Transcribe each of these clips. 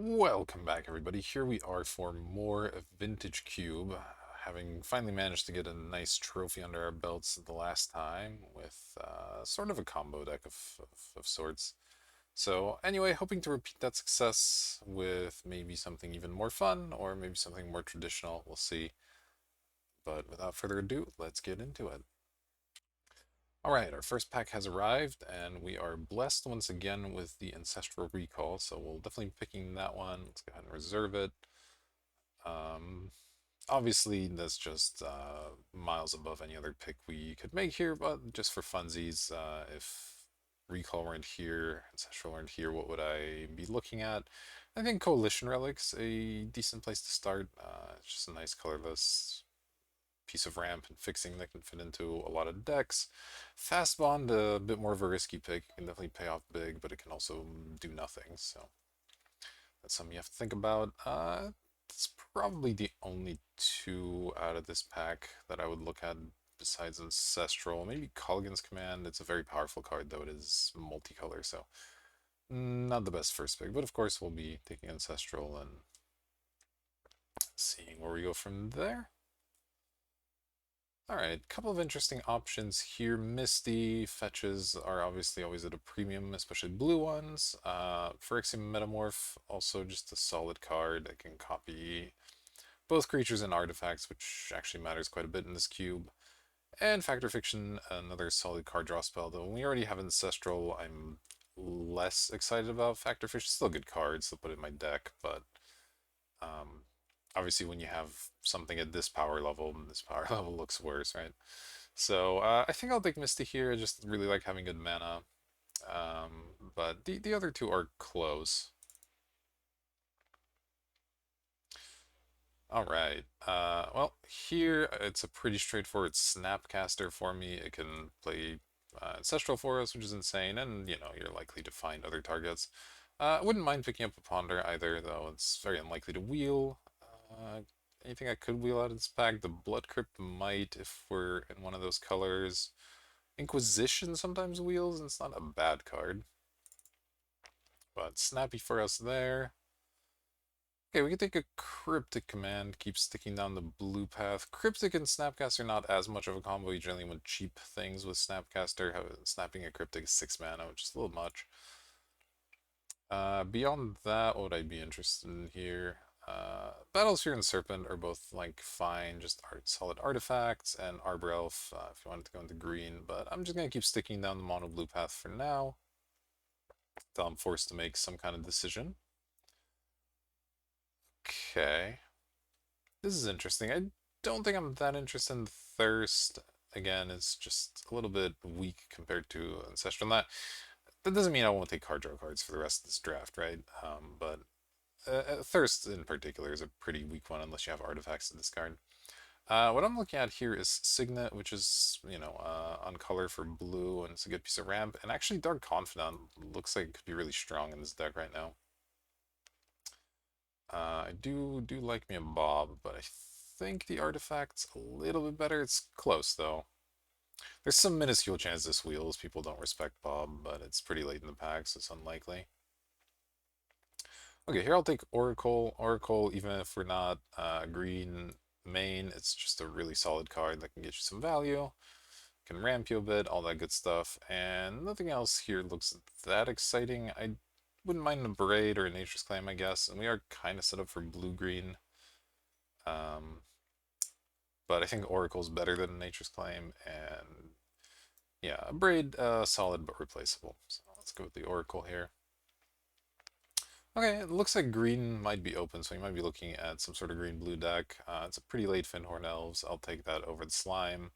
Welcome back, everybody. Here we are for more Vintage Cube, having finally managed to get a nice trophy under our belts the last time with sort of a combo deck of sorts. So, anyway, hoping to repeat that success with maybe something even more fun or maybe something more traditional. We'll see. But without further ado, let's get into it. Alright, our first pack has arrived, and we are blessed once again with the Ancestral Recall, so we'll definitely be picking that one. Let's go ahead and reserve it. Um, Obviously, that's just miles above any other pick we could make here, but just for funsies, if Recall weren't here, Ancestral weren't here, what would I be looking at? I think Coalition Relic's a decent place to start. It's just a nice colorless piece of ramp and fixing that can fit into a lot of decks. Fast Bond, a bit more of a risky pick. It can definitely pay off big, but it can also do nothing, so that's something you have to think about. It's probably the only two out of this pack that I would look at besides Ancestral. Maybe Colligan's Command. It's a very powerful card, though it is multicolor, so not the best first pick. But of course, we'll be taking Ancestral and seeing where we go from there. Alright, couple of interesting options here. Misty fetches are obviously always at a premium, especially blue ones. Phyrexian Metamorph, also just a solid card that can copy both creatures and artifacts, which actually matters quite a bit in this cube. And Factor Fiction, another solid card draw spell, though when we already have Ancestral, I'm less excited about Factor Fiction. Still a good card, so put it in my deck, but um, obviously when you have something at this power level looks worse, right? So I think I'll take Misty here. I just really like having good mana. But the other two are close. All right. Well, here it's a pretty straightforward Snapcaster for me. It can play Ancestral for us, which is insane, and you're likely to find other targets. I wouldn't mind picking up a Ponder either, though it's very unlikely to wheel. Uh, Anything I could wheel out of this pack? The Blood Crypt might, if we're in one of those colors. Inquisition sometimes wheels, and it's not a bad card. But snappy for us there. Okay, we can take a Cryptic command, keep sticking down the blue path. Cryptic and Snapcaster are not as much of a combo. You generally want cheap things with Snapcaster. Snapping a Cryptic is 6 mana, which is a little much. Beyond that, what would I be interested in here? Battlesphere and Serpent are both like fine, just solid artifacts, and Arbor Elf if you wanted to go into green, but I'm just gonna keep sticking down the mono blue path for now until I'm forced to make some kind of decision. Okay. This is interesting. I don't think I'm that interested in Thirst. Again, it's just a little bit weak compared to Ancestral. That doesn't mean I won't take card draw cards for the rest of this draft, right? But Thirst in particular is a pretty weak one unless you have artifacts to discard. What I'm looking at here is Signet, which is, on color for blue, and it's a good piece of ramp. And actually, Dark Confidant looks like it could be really strong in this deck right now. I do like me a Bob, but I think the artifact's a little bit better. It's close, though. There's some minuscule chance this wheels. People don't respect Bob, but it's pretty late in the pack, so it's unlikely. Okay, here I'll take Oracle. Oracle, even if we're not green main, it's just a really solid card that can get you some value. Can ramp you a bit, all that good stuff. And nothing else here looks that exciting. I wouldn't mind a Braid or a Nature's Claim, I guess. And we are kind of set up for blue-green. Um, but I think Oracle's better than Nature's Claim, and yeah, a Braid, solid but replaceable. So let's go with the Oracle here. Okay, it looks like green might be open, so you might be looking at some sort of green-blue deck. It's a pretty late Fyndhorn Elves. I'll take that over the Slime.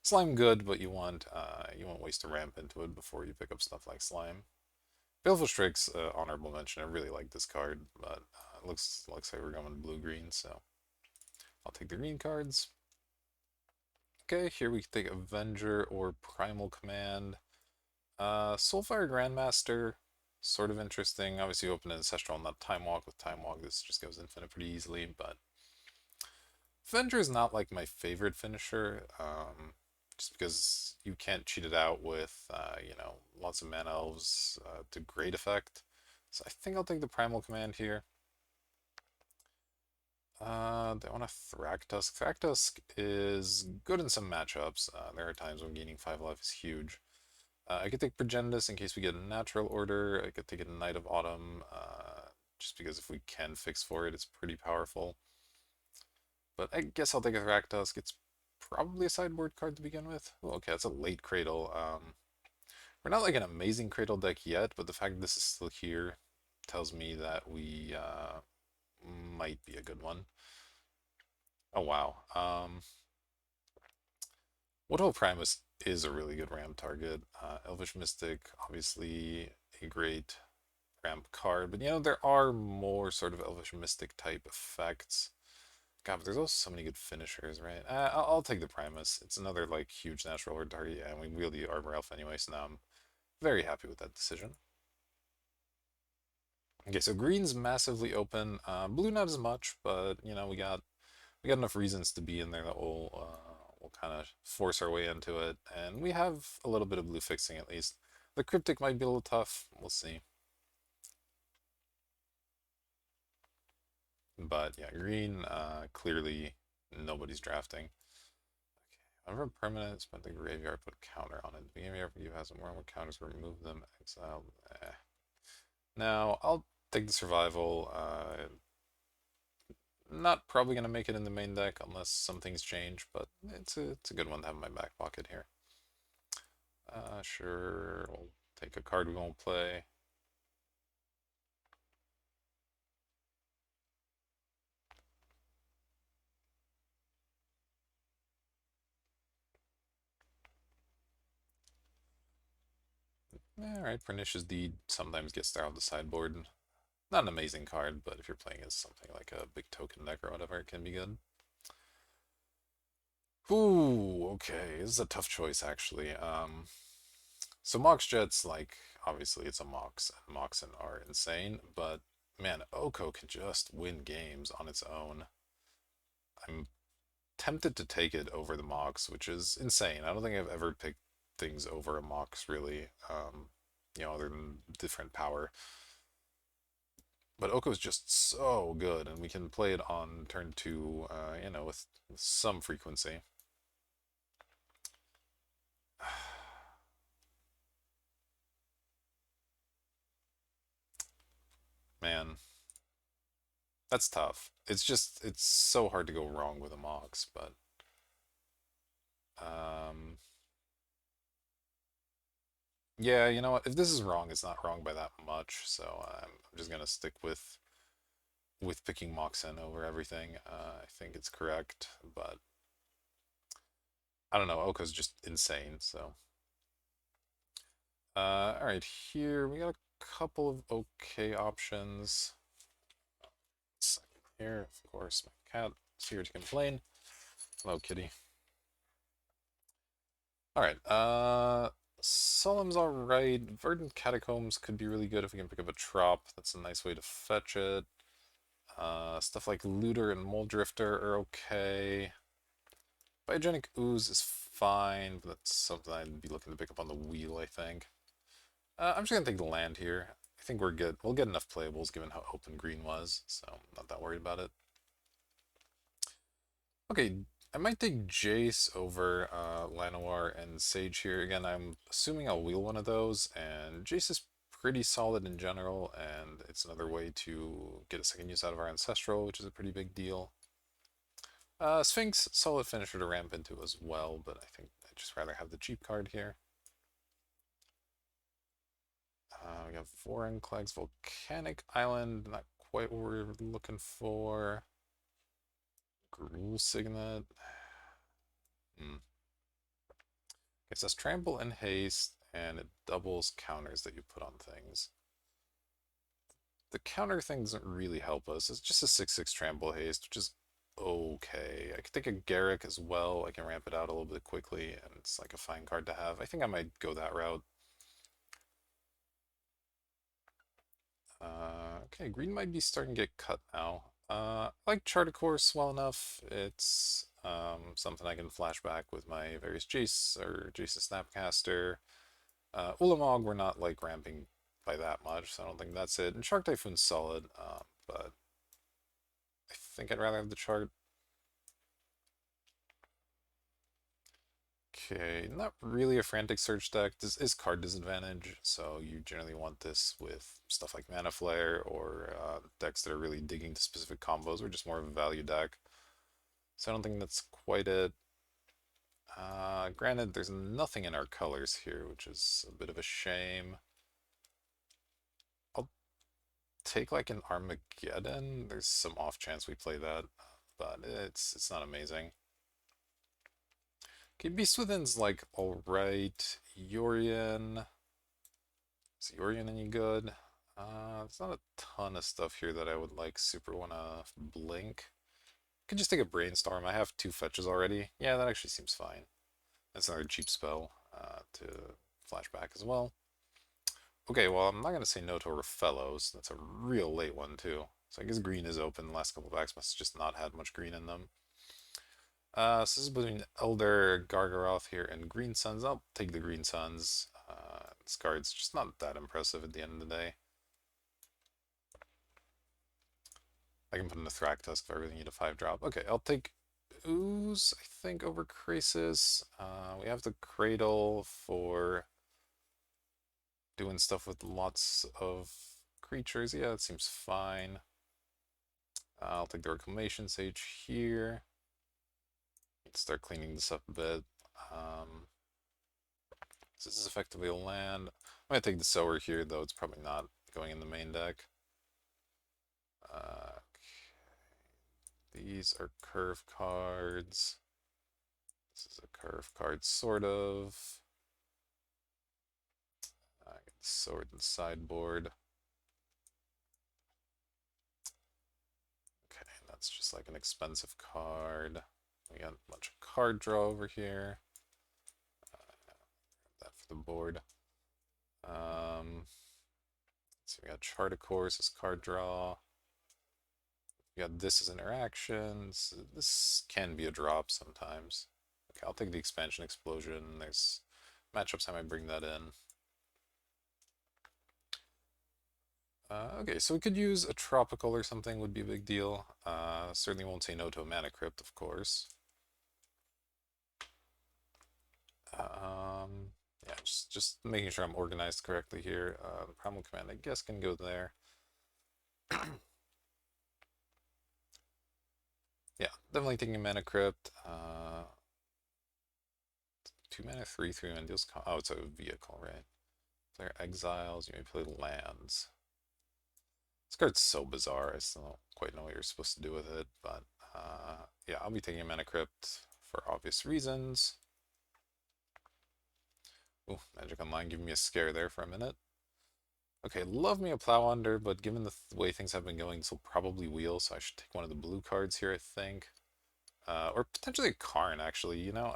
Slime good, but you won't waste a ramp into it before you pick up stuff like Slime. Baleful Strix, honorable mention. I really like this card, but it looks like we're going blue-green, so I'll take the green cards. Okay, here we can take Avenger or Primal Command. Soulfire Grandmaster, sort of interesting. Obviously, you open an Ancestral and not Time Walk. With Time Walk, this just goes infinite pretty easily, but Avenger is not like my favorite finisher, just because you can't cheat it out with, lots of mana elves to great effect. So I think I'll take the Primal Command here. They want a Thragtusk. Thragtusk is good in some matchups. There are times when gaining 5 life is huge. I could take Progenitus in case we get a natural order. I could take a Knight of Autumn, just because if we can fix for it, it's pretty powerful. But I guess I'll take a Thragtusk. It's probably a sideboard card to begin with. Oh, okay, that's a late Cradle. We're not like an amazing Cradle deck yet, but the fact that this is still here tells me that we might be a good one. Oh wow. Woodhull Primus is a really good ramp target. Elvish Mystic, obviously a great ramp card, but you know, there are more sort of Elvish Mystic type effects. God, but there's also so many good finishers, right? I'll take the Primus. It's another like huge natural order target, yeah, and we wield the Armor Elf anyway, so now I'm very happy with that decision. Okay, so green's massively open. Blue not as much, but you know, we got enough reasons to be in there that we'll kind of force our way into it, and we have a little bit of blue fixing at least. The cryptic might be a little tough. We'll see. But yeah, green clearly nobody's drafting. Okay, whenever permanent, spent the graveyard, put a counter on it. The beginning of every you has more counters, remove them, exile. Now I'll take the survival. Not probably gonna make it in the main deck unless some things change, but it's a good one to have in my back pocket here. Sure, we'll take a card we won't play. Alright, Pernicious Deed sometimes gets there on the sideboard. Not an amazing card, but if you're playing as something like a big token deck or whatever, it can be good. Ooh, okay, this is a tough choice actually. So Mox Jet's like, obviously it's a Mox, and Moxen are insane, but man, Oko can just win games on its own. I'm tempted to take it over the Mox, which is insane. I don't think I've ever picked things over a Mox really, you know, other than different power. But Oko's just so good, and we can play it on turn two, you know, with some frequency. Man, that's tough. It's so hard to go wrong with a Mox, but um, yeah, you know what? If this is wrong, it's not wrong by that much. So I'm just gonna stick with picking Moxen over everything. I think it's correct, but I don't know. Oka's just insane. So all right, here we got a couple of okay options. Second here, of course, my cat is here to complain. Hello, kitty. All right, Solemn's all right. Verdant Catacombs could be really good if we can pick up a Trop. That's a nice way to fetch it. Stuff like Looter and Moldrifter are okay. Biogenic Ooze is fine, but that's something I'd be looking to pick up on the wheel, I think. I'm just gonna take the land here. I think we're good. We'll get enough playables given how open green was, so I'm not that worried about it. Okay, I might take Jace over Llanowar and Sage here. Again, I'm assuming I'll wheel one of those, and Jace is pretty solid in general, and it's another way to get a second use out of our Ancestral, which is a pretty big deal. Sphinx, solid finisher to ramp into as well, but I think I'd just rather have the cheap card here. We have Vorinclex, Volcanic Island, not quite what we're looking for. Gruul Signet. Hmm. It says trample and haste, and it doubles counters that you put on things. The counter thing doesn't really help us. It's just a 6/6 trample haste, which is okay. I could take a Garruk as well. I can ramp it out a little bit quickly, and it's like a fine card to have. I think I might go that route. Okay, green might be starting to get cut now. I like Chart Course well enough. It's something I can flash back with my various Jace or Jace's Snapcaster. Ulamog, we're not like ramping by that much, so I don't think that's it. And Shark Typhoon's solid, but I think I'd rather have the chart. Okay, not really a frantic search deck. This is card disadvantage, so you generally want this with stuff like Mana Flare or decks that are really digging to specific combos or just more of a value deck. So I don't think that's quite it. Granted, there's nothing in our colors here, which is a bit of a shame. I'll take like an Armageddon. There's some off chance we play that, but it's not amazing. Okay, Beast Within's like alright. Yorion. Is Yorion any good? There's not a ton of stuff here that I would like super wanna blink. Could just take a Brainstorm. I have 2 fetches already. Yeah, that actually seems fine. That's another cheap spell to flashback as well. Okay, well, I'm not going to say no to Rafellos. That's a real late one, too. So I guess green is open. The last couple packs must have just not had much green in them. So this is between Elder, Gargaroth here, and Green Suns. I'll take the Green Suns. This card's just not that impressive at the end of the day. I can put in a Thragtusk if I really need a 5-drop. Okay, I'll take Ooze, I think, over Krasis. We have the Cradle for doing stuff with lots of creatures. Yeah, that seems fine. I'll take the Reclamation Sage here. Need to start cleaning this up a bit. This is effectively a land. I'm going to take the Sower here, though it's probably not going in the main deck. These are curve cards. This is a curve card, sort of. I get the Sword and sideboard. Okay, that's just like an expensive card. We got a bunch of card draw over here. That for the board. So we got Chart of Course as card draw. We got this as interactions. This can be a drop sometimes. Okay, I'll take the Expansion Explosion. There's matchups I might bring that in. Okay, so we could use a Tropical or something, would be a big deal. Certainly won't say no to a Mana Crypt, of course. Yeah, just making sure I'm organized correctly here. The Primal Command, I guess, can go there. Yeah, definitely taking a Mana Crypt. 2 mana, 3 mana deals. Oh, it's a vehicle, right? Player exiles, you may play lands. This card's so bizarre, I still don't quite know what you're supposed to do with it, but yeah, I'll be taking a Mana Crypt for obvious reasons. Ooh, Magic Online giving me a scare there for a minute. Okay, love me a Plow Under, but given the way things have been going, this will probably wheel, so I should take one of the blue cards here, I think. Or potentially a Karn, actually. You know,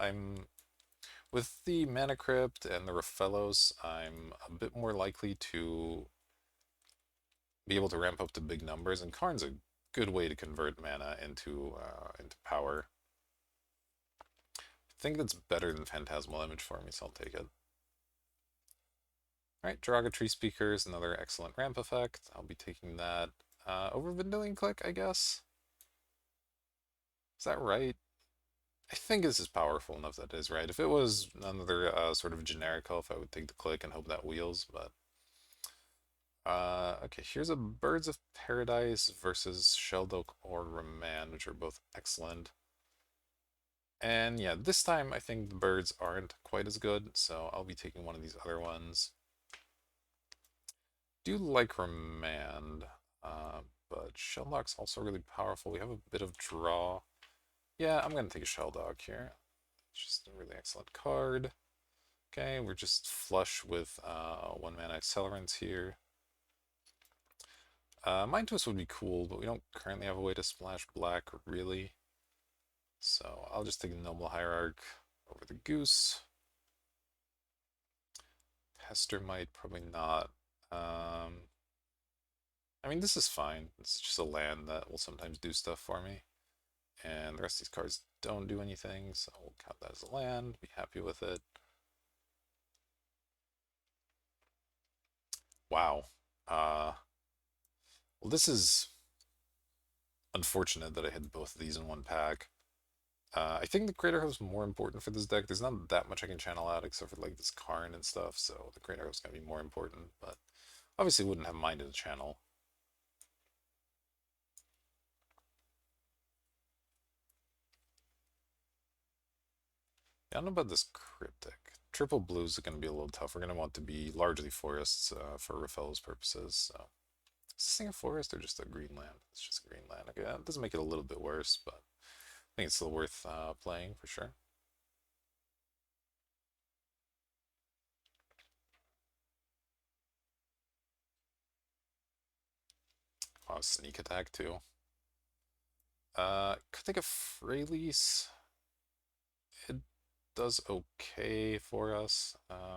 with the Mana Crypt and the Rafellos, I'm a bit more likely to be able to ramp up to big numbers, and Karn's a good way to convert mana into power. I think that's better than Phantasmal Image for me, so I'll take it. Alright, Jiraga Tree Speaker is another excellent ramp effect. I'll be taking that over Vendilion Click, I guess. Is that right? I think this is powerful enough that is right. If it was another sort of generic elf, I would take the click and hope that wheels, but... okay, here's a Birds of Paradise versus Sheldoak or Remand, which are both excellent. And yeah, this time I think the birds aren't quite as good, so I'll be taking one of these other ones. Do like Remand, but Sheldock's also really powerful. We have a bit of draw. Yeah, I'm going to take a Sheldock here. It's just a really excellent card. Okay, we're just flush with 1 mana accelerants here. Mind Twist would be cool, but we don't currently have a way to splash black, really. So I'll just take the Noble Hierarch over the Goose. Pestermite, probably not. I mean, this is fine. It's just a land that will sometimes do stuff for me. And the rest of these cards don't do anything, so we'll count that as a land, be happy with it. Wow. Well, this is unfortunate that I had both of these in one pack. I think the Crater Hoof's more important for this deck. There's not that much I can channel out except for like this Karn and stuff, so the Crater Hoof's gonna be more important, but obviously wouldn't have minded a channel. Yeah, I don't know about this Cryptic. Triple blues are going to be a little tough. We're going to want to be largely forests for Rafel's purposes. So, is this thing a forest or just a green land? It's just a green land. Okay, that doesn't make it a little bit worse, but I think it's still worth playing for sure. Oh, sneak attack too. Could take a Freylease. It does okay for us.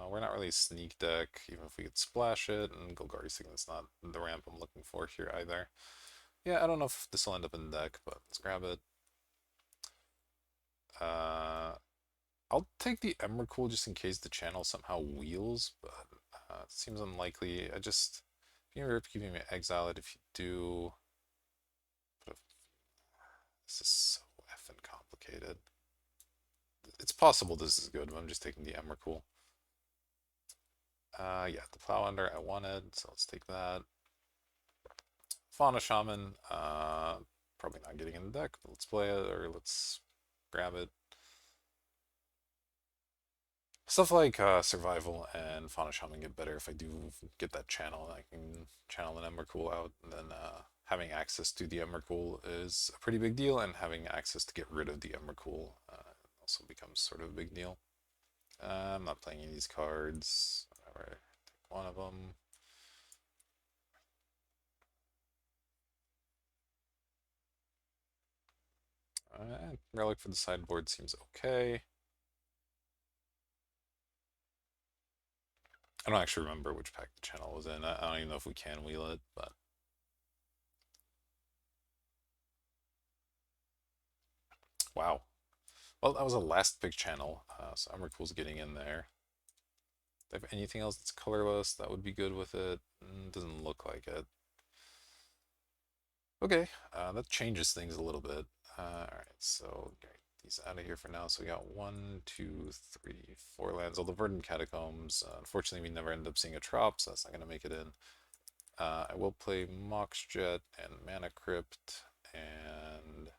We're not really a sneak deck, even if we could splash it, and Golgari Signet's not the ramp I'm looking for here either. Yeah, I don't know if this will end up in the deck, but let's grab it. Uh, I'll take the Emrakul just in case the channel somehow wheels, but it seems unlikely. If you rip, keeping me exile it if you do. But this is so effing complicated. It's possible this is good, but I'm just taking the Emrakul. Yeah, the Plow Under I wanted, so let's take that. Fauna Shaman, probably not getting in the deck, but let's play it, or let's grab it. Stuff like Survival and Fauna Shaman get better if I do get that channel. I can channel an Emrakul out, and then having access to the Emrakul is a pretty big deal, and having access to get rid of the Emrakul also becomes sort of a big deal. I'm not playing any of these cards. Whatever. Take one of them. Relic for the sideboard seems okay. I don't actually remember which pack the channel was in. I don't even know if we can wheel it, but wow. Well, that was a last pick channel, so Emrakul's getting in there. If they have anything else that's colorless, that would be good with it. Doesn't look like it. Okay, that changes things a little bit. Alright, so get these out of here for now. So we got 1, 2, 3, 4 lands. All the Verdant Catacombs. Unfortunately, we never end up seeing a Trop, so that's not going to make it in. I will play Mox Jet and Mana Crypt, and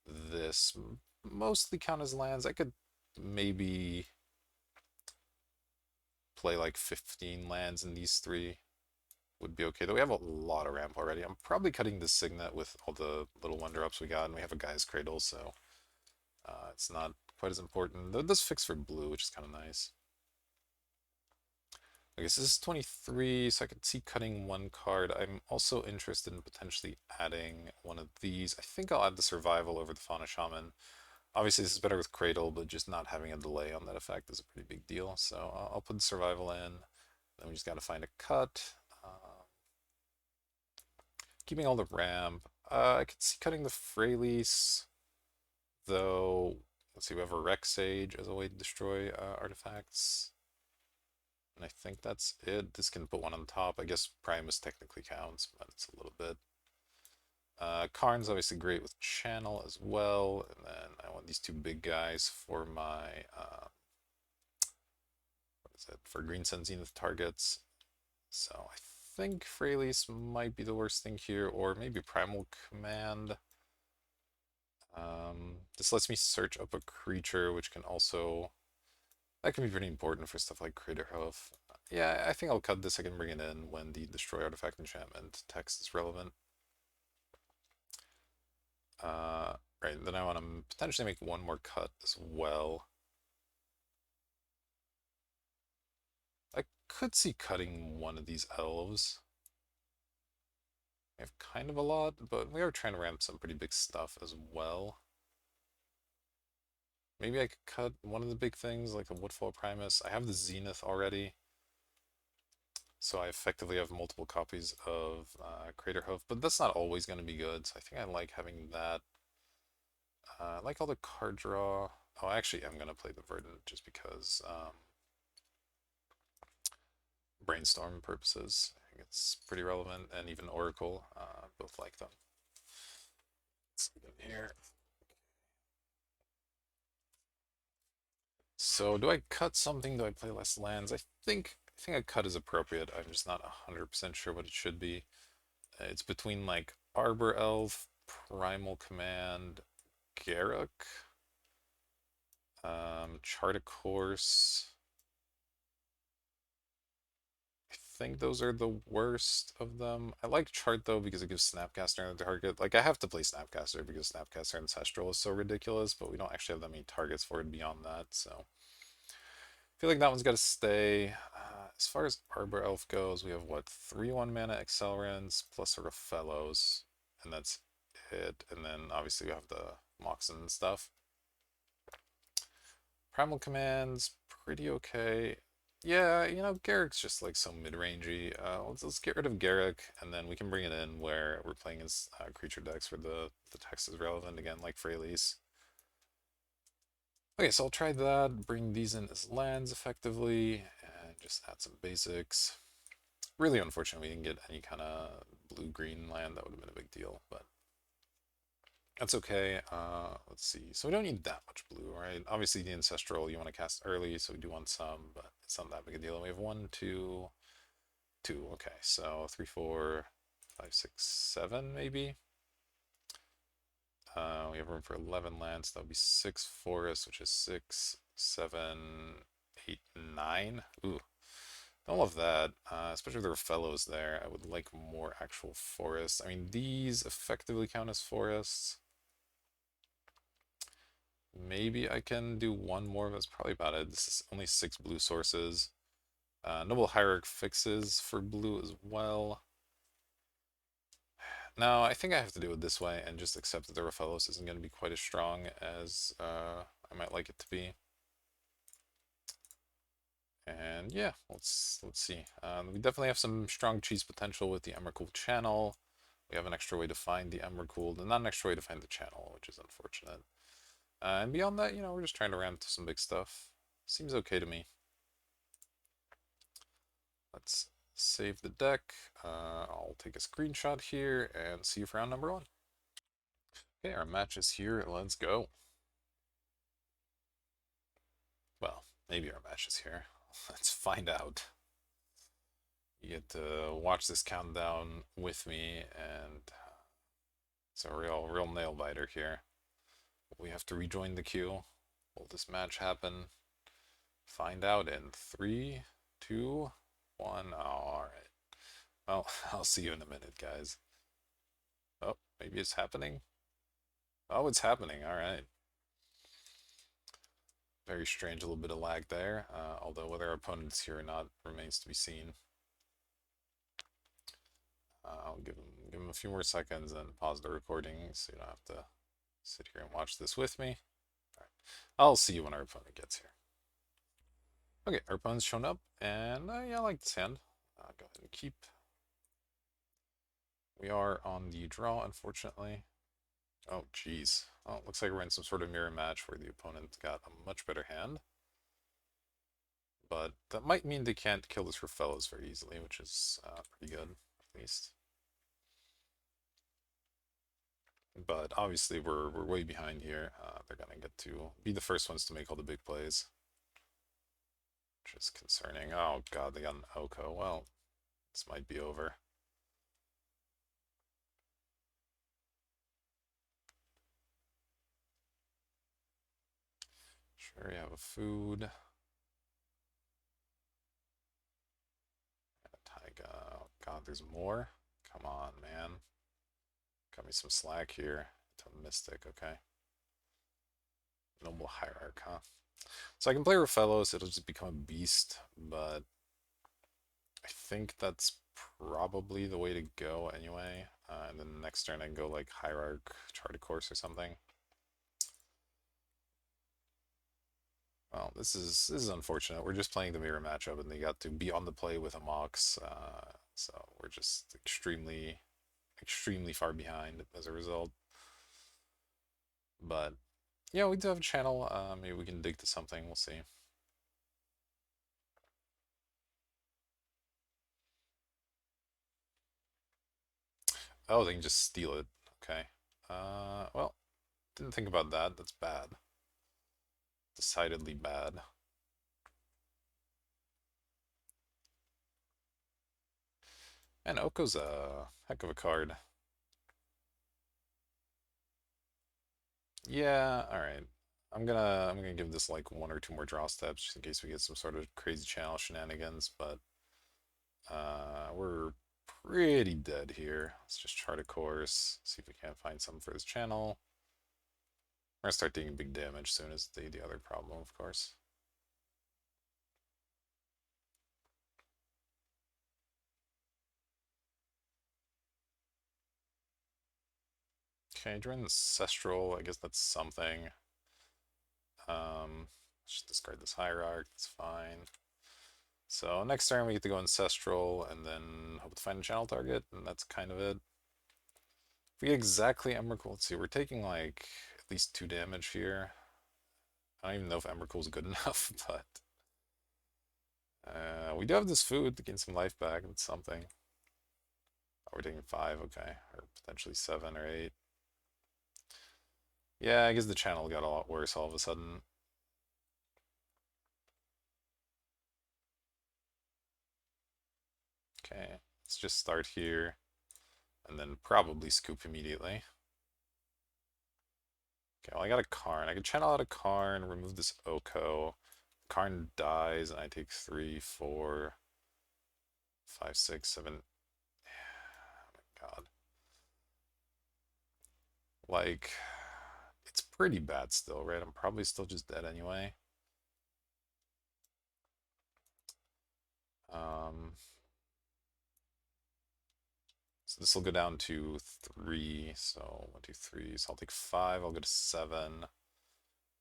this mostly count as lands. I could maybe play like 15 lands in these three. Would be okay, though we have a lot of ramp already. I'm probably cutting the Signet with all the little Wonder Ups we got, and we have a Guy's Cradle, so it's not quite as important. Though this fix for blue, which is kind of nice. I guess this is 23, so I could see cutting one card. I'm also interested in potentially adding one of these. I think I'll add the Survival over the Fauna Shaman. Obviously, this is better with Cradle, but just not having a delay on that effect is a pretty big deal. So I'll put the Survival in. Then we just got to find a cut. Keeping all the ramp. I could see cutting the Freylease, though. Let's see, we have a Rex Sage as a way to destroy artifacts. And I think that's it. This can put one on top. I guess Primus technically counts, but it's a little bit. Karn's obviously great with Channel as well. And then I want these two big guys for my, what is it, for Green Sun Zenith targets. So I think Freylease might be the worst thing here, or maybe Primal Command. This lets me search up a creature, which can also, that can be pretty important for stuff like Crater Hoof. Yeah, I think I'll cut this. I can bring it in when the Destroy Artifact enchantment text is relevant. Right, then I want to potentially make one more cut as well. I could see cutting one of these elves. We have kind of a lot, but we are trying to ramp some pretty big stuff as well. Maybe I could cut one of the big things, like a Woodfall Primus. I have the Zenith already, so I effectively have multiple copies of Crater Hoof, but that's not always going to be good, so I think I like having that. I like all the card draw. Oh, actually, I'm going to play the Verdant just because brainstorm purposes. I think it's pretty relevant, and even Oracle, both like them. so do I cut something? Do I play less lands? I think a cut is appropriate. I'm just not 100% sure what it should be. It's between like Arbor Elf, Primal Command, Garruk, Chart a Course. I think those are the worst of them. I like Chart though because it gives Snapcaster on the target. Like I have to play Snapcaster because Snapcaster Ancestral is so ridiculous, but we don't actually have that many targets for it beyond that, so I feel like that one's got to stay. As far as Arbor Elf goes, we have what, 3 1 mana Accelerants plus sort of Fellows, and that's it. And then obviously we have the Moxen and stuff. Primal Command's pretty okay. Yeah, Garrick's just like so mid-rangey. Let's get rid of Garrick, and then we can bring it in where we're playing as creature decks where the text is relevant again, like Freyalise. Okay, so I'll try that, bring these in as lands effectively, and just add some basics. Really unfortunate we didn't get any kind of blue-green land. That would have been a big deal, but that's okay. Let's see. So we don't need that much blue, right? Obviously the Ancestral you want to cast early, so we do want some, but it's not that big a deal. And we have 1, 2, 2. Okay, so 3, 4, 5, 6, 7 maybe. We have room for 11 lands. That would be 6 forests, which is 6, 7, 8, 9. Ooh, don't love that. Especially if there are fellows there. I would like more actual forests. I mean, these effectively count as forests. Maybe I can do one more, but that's probably about it. This is only 6 blue sources. Noble Hierarch fixes for blue as well. No, I think I have to do it this way and just accept that the Raphaelos isn't going to be quite as strong as I might like it to be. And yeah, let's see. We definitely have some strong cheese potential with the Emrakul channel. We have an extra way to find the Emrakul, and not an extra way to find the channel, which is unfortunate. And beyond that, we're just trying to ram to some big stuff. Seems okay to me. Let's save the deck. I'll take a screenshot here and see you for round number 1. Okay, our match is here. Let's go. Well, maybe our match is here. Let's find out. You get to watch this countdown with me, and it's a real nail biter here. We have to rejoin the queue. Will this match happen? Find out in 3, 2, 1. Oh, all right. Well, I'll see you in a minute, guys. Oh, maybe it's happening. Oh, it's happening. All right. Very strange, a little bit of lag there. Although whether our opponent's here or not remains to be seen. I'll give him a few more seconds and pause the recording so you don't have to sit here and watch this with me. All right. I'll see you when our opponent gets here. Okay, our opponent's shown up, and yeah, I like this hand. Go ahead and keep. We are on the draw, unfortunately. Oh, geez. Oh, it looks like we're in some sort of mirror match where the opponent got a much better hand. But that might mean they can't kill this for fellows very easily, which is pretty good, at least. But obviously we're way behind here. They're gonna get to be the first ones to make all the big plays, which is concerning. Oh god, they got an Oko. Well, this might be over. Sure, you have a food. Taiga. Oh god, there's more? Come on, man. Cut me some slack here. To Mystic, okay. Noble Hierarch, huh? So I can play Raphaelos, it'll just become a beast, but I think that's probably the way to go anyway. And then the next turn I can go like Hierarch, Chart a Course or something. Well, this is unfortunate. We're just playing the mirror matchup, and they got to be on the play with a Mox, so we're just extremely far behind as a result. But yeah, we do have a channel. Maybe we can dig to something. We'll see. Oh, they can just steal it. Okay. Well, didn't think about that. That's bad. Decidedly bad. And Oko's a heck of a card. Yeah, alright. I'm gonna give this like one or two more draw steps just in case we get some sort of crazy channel shenanigans, but we're pretty dead here. Let's just chart a course, see if we can't find something for this channel. We're gonna start taking big damage soon as the other problem, of course. Okay, during the Ancestral, I guess that's something. Just discard this Hierarch, that's fine. So next turn we get to go Ancestral and then hope to find a channel target, and that's kind of it. If we get exactly Emrakul, let's see, we're taking like at least 2 damage here. I don't even know if Emrakul's good enough, but we do have this food to gain some life back. That's something. Oh, we're taking 5, okay, or potentially 7 or 8. Yeah, I guess the channel got a lot worse all of a sudden. Okay, let's just start here and then probably scoop immediately. Okay, well, I got a Karn. I can channel out a Karn, remove this Oko. Karn dies, and I take 3, 4, 5, 6, 7. Oh my god. Like, it's pretty bad still, right? I'm probably still just dead anyway. Um, so this will go down to 3. So 1, 2, 3. So I'll take 5. I'll go to 7.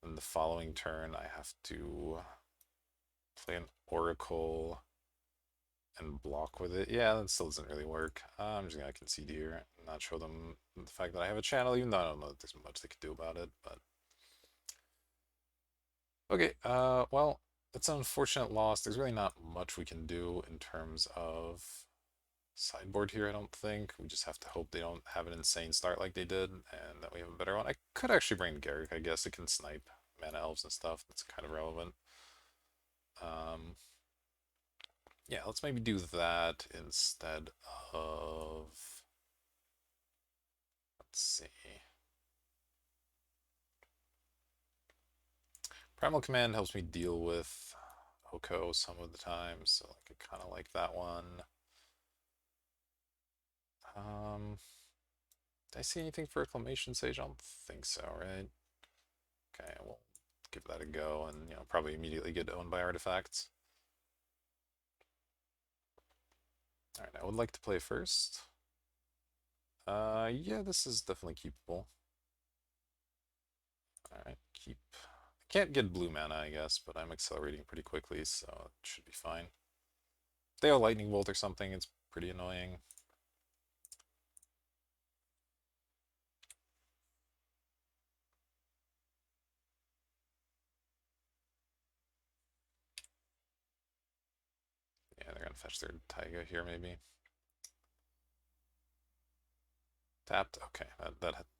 Then the following turn, I have to play an Oracle and block with it. Yeah, that still doesn't really work. I'm just gonna concede here and not show them the fact that I have a channel, even though I don't know that there's much they could do about it. But okay, well, it's an unfortunate loss. There's really not much we can do in terms of sideboard here, I don't think. We just have to hope they don't have an insane start like they did, and that we have a better one. I could actually bring Garrick, I guess. It can snipe mana elves and stuff. That's kind of relevant. Um, yeah, let's maybe do that instead of... Let's see. Primal Command helps me deal with Oko some of the time, so like, I kind of like that one. Did I see anything for Acclamation Sage? I don't think so, right? Okay, we'll give that a go and, probably immediately get owned by artifacts. Alright, I would like to play first. Yeah, this is definitely keepable. Alright, keep. I can't get blue mana, I guess, but I'm accelerating pretty quickly, so it should be fine. If they have Lightning Bolt or something, it's pretty annoying. Yeah, they're gonna fetch their Taiga here, maybe. Tapped. Okay,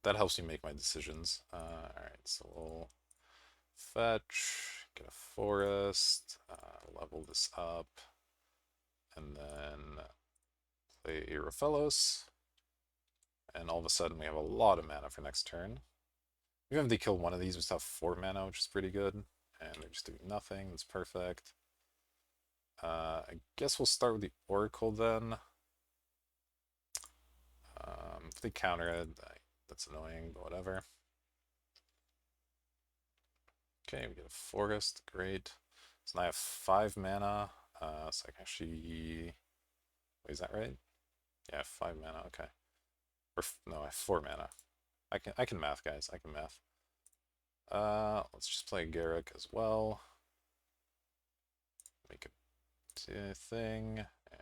that helps me make my decisions. All right, so we'll fetch, get a forest, level this up, and then play Aerophelos. And all of a sudden, we have a lot of mana for next turn. Even if they kill one of these, we still have 4 mana, which is pretty good. And they're just doing nothing. That's perfect. I guess we'll start with the Oracle then. If they counter it, that's annoying, but whatever. Okay, we get a forest, great. So now I have 5 mana, so I can actually... Wait, is that right? Yeah, 5 mana, okay. Or, no, I have 4 mana. I can math, guys, I can math. Let's just play Garruk as well. Make a thing. And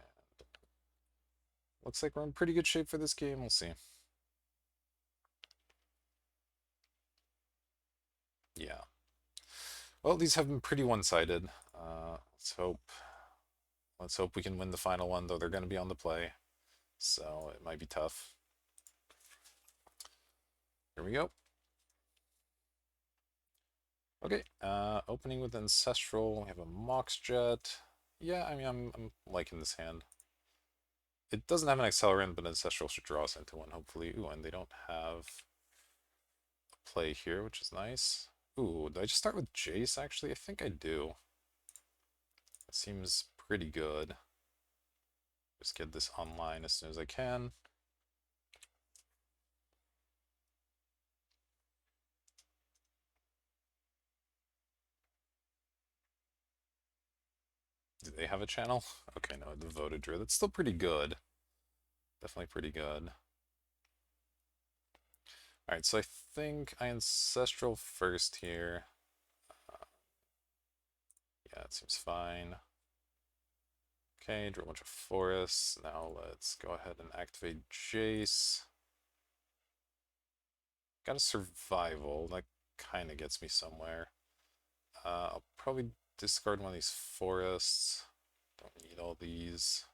looks like we're in pretty good shape for this game, we'll see. Yeah. Well, these have been pretty one-sided. Let's hope we can win the final one, though they're going to be on the play, so it might be tough. Here we go. Okay, opening with Ancestral. We have a Mox Jet. Yeah, I mean, I'm liking this hand. It doesn't have an accelerant, but Ancestral should draw us into one, hopefully. Ooh, and they don't have a play here, which is nice. Ooh, did I just start with Jace, actually? I think I do. It seems pretty good. Just get this online as soon as I can. Do they have a channel? Okay, no, Devoted Druid. That's still pretty good. Definitely pretty good. Alright, so I think I Ancestral first here. Yeah, it seems fine. Okay, draw a bunch of forests. Now let's go ahead and activate Jace. Got a survival. That kind of gets me somewhere. I'll probably discard one of these forests. Don't need all these.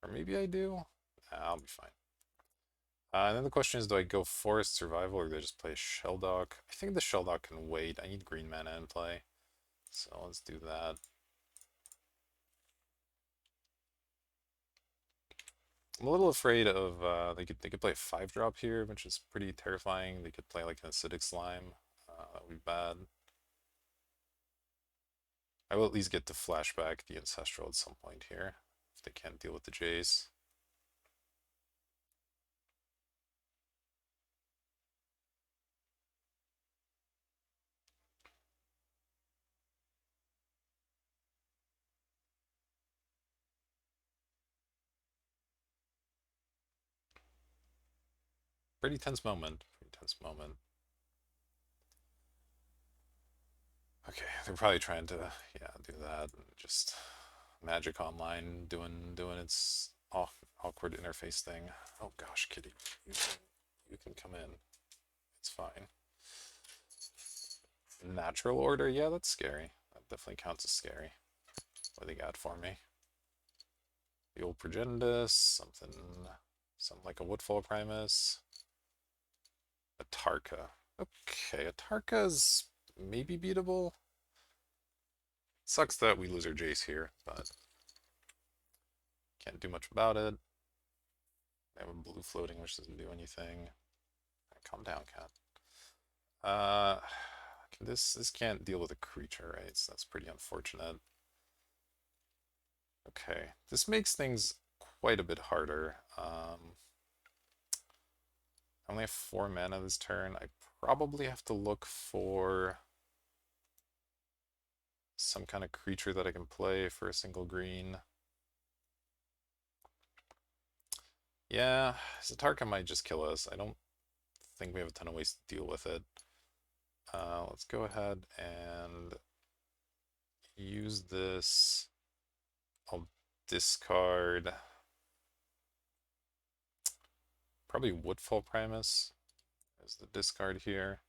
Or maybe I do? Nah, I'll be fine. And then the question is, do I go forest survival or do I just play Shelldock? I think the Shelldock can wait. I need green mana in play. So let's do that. I'm a little afraid of they could play a 5-drop here, which is pretty terrifying. They could play like an acidic slime. That would be bad. I will at least get to flashback the ancestral at some point here if they can't deal with the Jace. Pretty tense moment. Pretty tense moment. Okay, they're probably trying to, yeah, do that. Just Magic Online doing its awkward interface thing. Oh gosh, kitty, you can come in. It's fine. Natural order, yeah, that's scary. That definitely counts as scary. What do they got for me? The old Progenitus, something like a Woodfall Primus. A Tarka. Okay, a Tarka's maybe beatable. Sucks that we lose our Jace here, but can't do much about it. They have a blue floating, which doesn't do anything. Calm down, cat. Uh, this can't deal with a creature, right? So that's pretty unfortunate. Okay, this makes things quite a bit harder. I only have 4 mana this turn. I probably have to look for some kind of creature that I can play for a single green. Yeah, Zatarka might just kill us. I don't think we have a ton of ways to deal with it. Let's go ahead and use this. I'll discard probably Woodfall Primus as the discard here.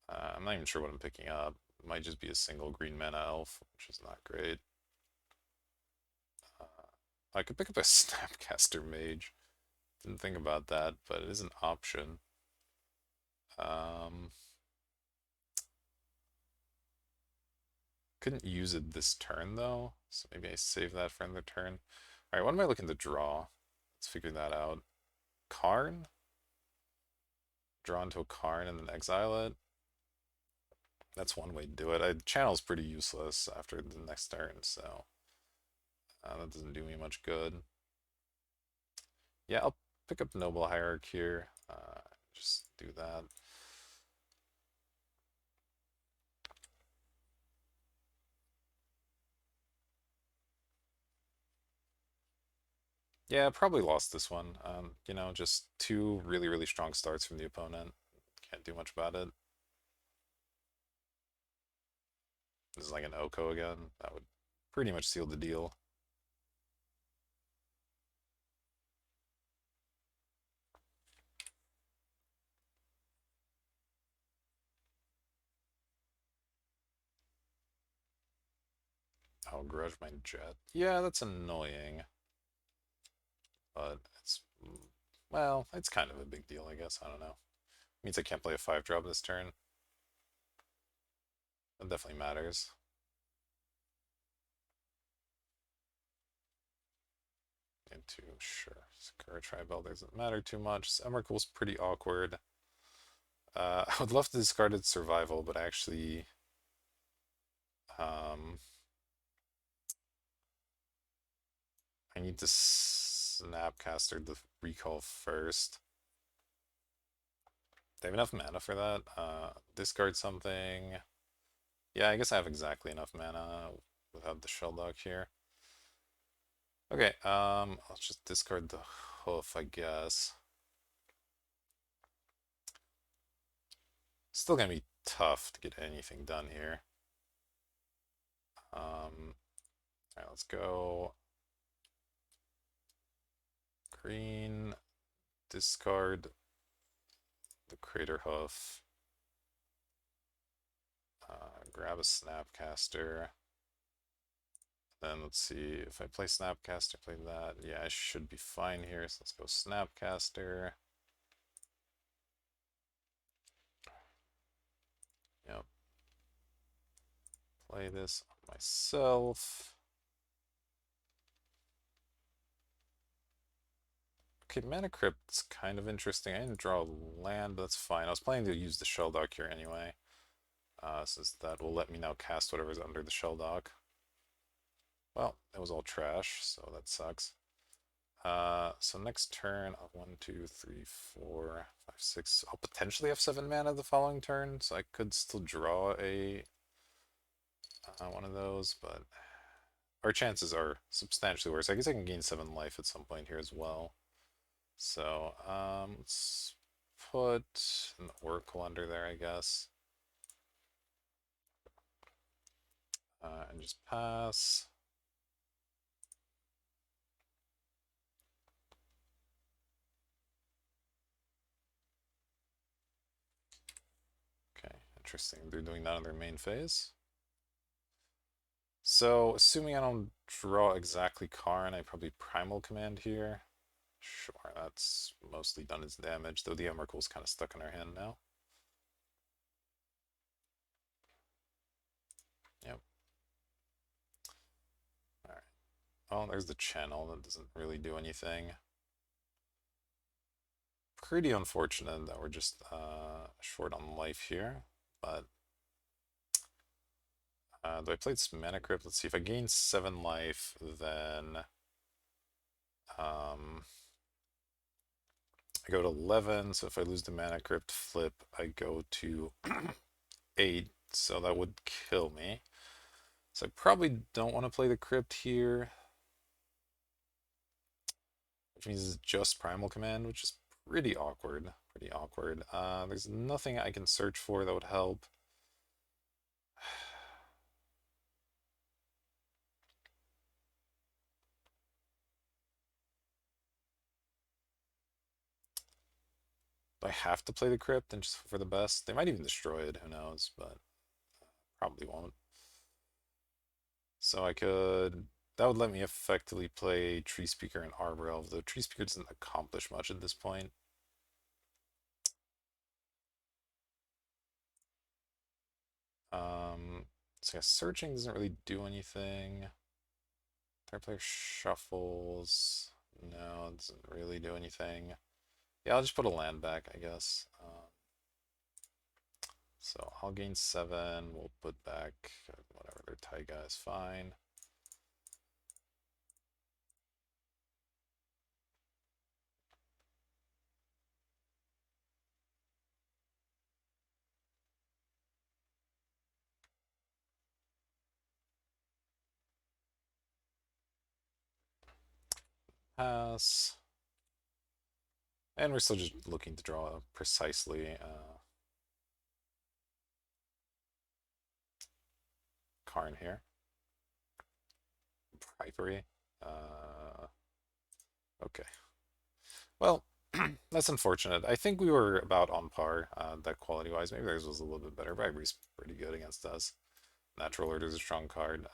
I'm not even sure what I'm picking up. It might just be a single green mana elf, which is not great. I could pick up a Snapcaster Mage. Didn't think about that, but it is an option. Couldn't use it this turn though, so maybe I save that for another turn. Alright, what am I looking to draw? Let's figure that out. Karn? Draw into a Karn and then exile it? That's one way to do it. Channel's pretty useless after the next turn, so that doesn't do me much good. Yeah, I'll pick up Noble Hierarch here. Just do that. Yeah, probably lost this one. Just 2 really, really strong starts from the opponent. Can't do much about it. This is like an Oko again. That would pretty much seal the deal. Oh, Grudge Mine Jet. Yeah, that's annoying. But well, it's kind of a big deal, I guess. I don't know. Means I can't play a 5-drop this turn. That definitely matters. into, sure. Sakura Tribal doesn't matter too much. Emrakul's pretty awkward. I would love to discard its survival, but actually, um, I need to Snapcaster the recall first. They have enough mana for that. Discard something. Yeah, I guess I have exactly enough mana without the Shelldock here. Okay, I'll just discard the hoof, I guess. Still gonna be tough to get anything done here. Alright, let's go. Green, discard the Crater Hoof. Grab a Snapcaster. Then let's see, if I play Snapcaster, play that. Yeah, I should be fine here, so let's go Snapcaster. Yep. Play this on myself. Okay, Mana Crypt's kind of interesting. I didn't draw land, but that's fine. I was planning to use the Shelldock here anyway. Since that will let me now cast whatever's under the Shelldock. Well, it was all trash, so that sucks. So next turn, 1, 2, 3, 4, 5, 6. I'll potentially have 7 mana the following turn, so I could still draw a one of those, but our chances are substantially worse. I guess I can gain 7 life at some point here as well. So let's put an Oracle under there, I guess. And just pass. Okay, interesting. They're doing that on their main phase. So, assuming I don't draw exactly Karn, I probably Primal Command here. Sure, that's mostly done its damage, though the Emrakul's kind of stuck in our hand now. Yep. Alright. Oh, there's the channel. That doesn't really do anything. Pretty unfortunate that we're just short on life here, but do I play some Mana Crypt? Let's see, if I gain 7 life, then I go to 11, so if I lose the Mana Crypt flip, I go to 8, so that would kill me. So I probably don't want to play the Crypt here, which means it's just Primal Command, which is pretty awkward. Pretty awkward. There's nothing I can search for that would help. Do I have to play the Crypt and just hope for the best? They might even destroy it, who knows, but probably won't. So I could... That would let me effectively play Tree Speaker and Arbor Elf, though Tree Speaker doesn't accomplish much at this point. So yeah, searching doesn't really do anything. Third player shuffles. No, it doesn't really do anything. Yeah, I'll just put a land back, I guess. So I'll gain 7. We'll put back whatever their Taiga is fine. Pass. And we're still just looking to draw precisely Karn here. Bribery. Okay. Well, that's unfortunate. I think we were about on par, deck quality-wise. Maybe theirs was a little bit better. Bribery's pretty good against us. Natural Order's a strong card.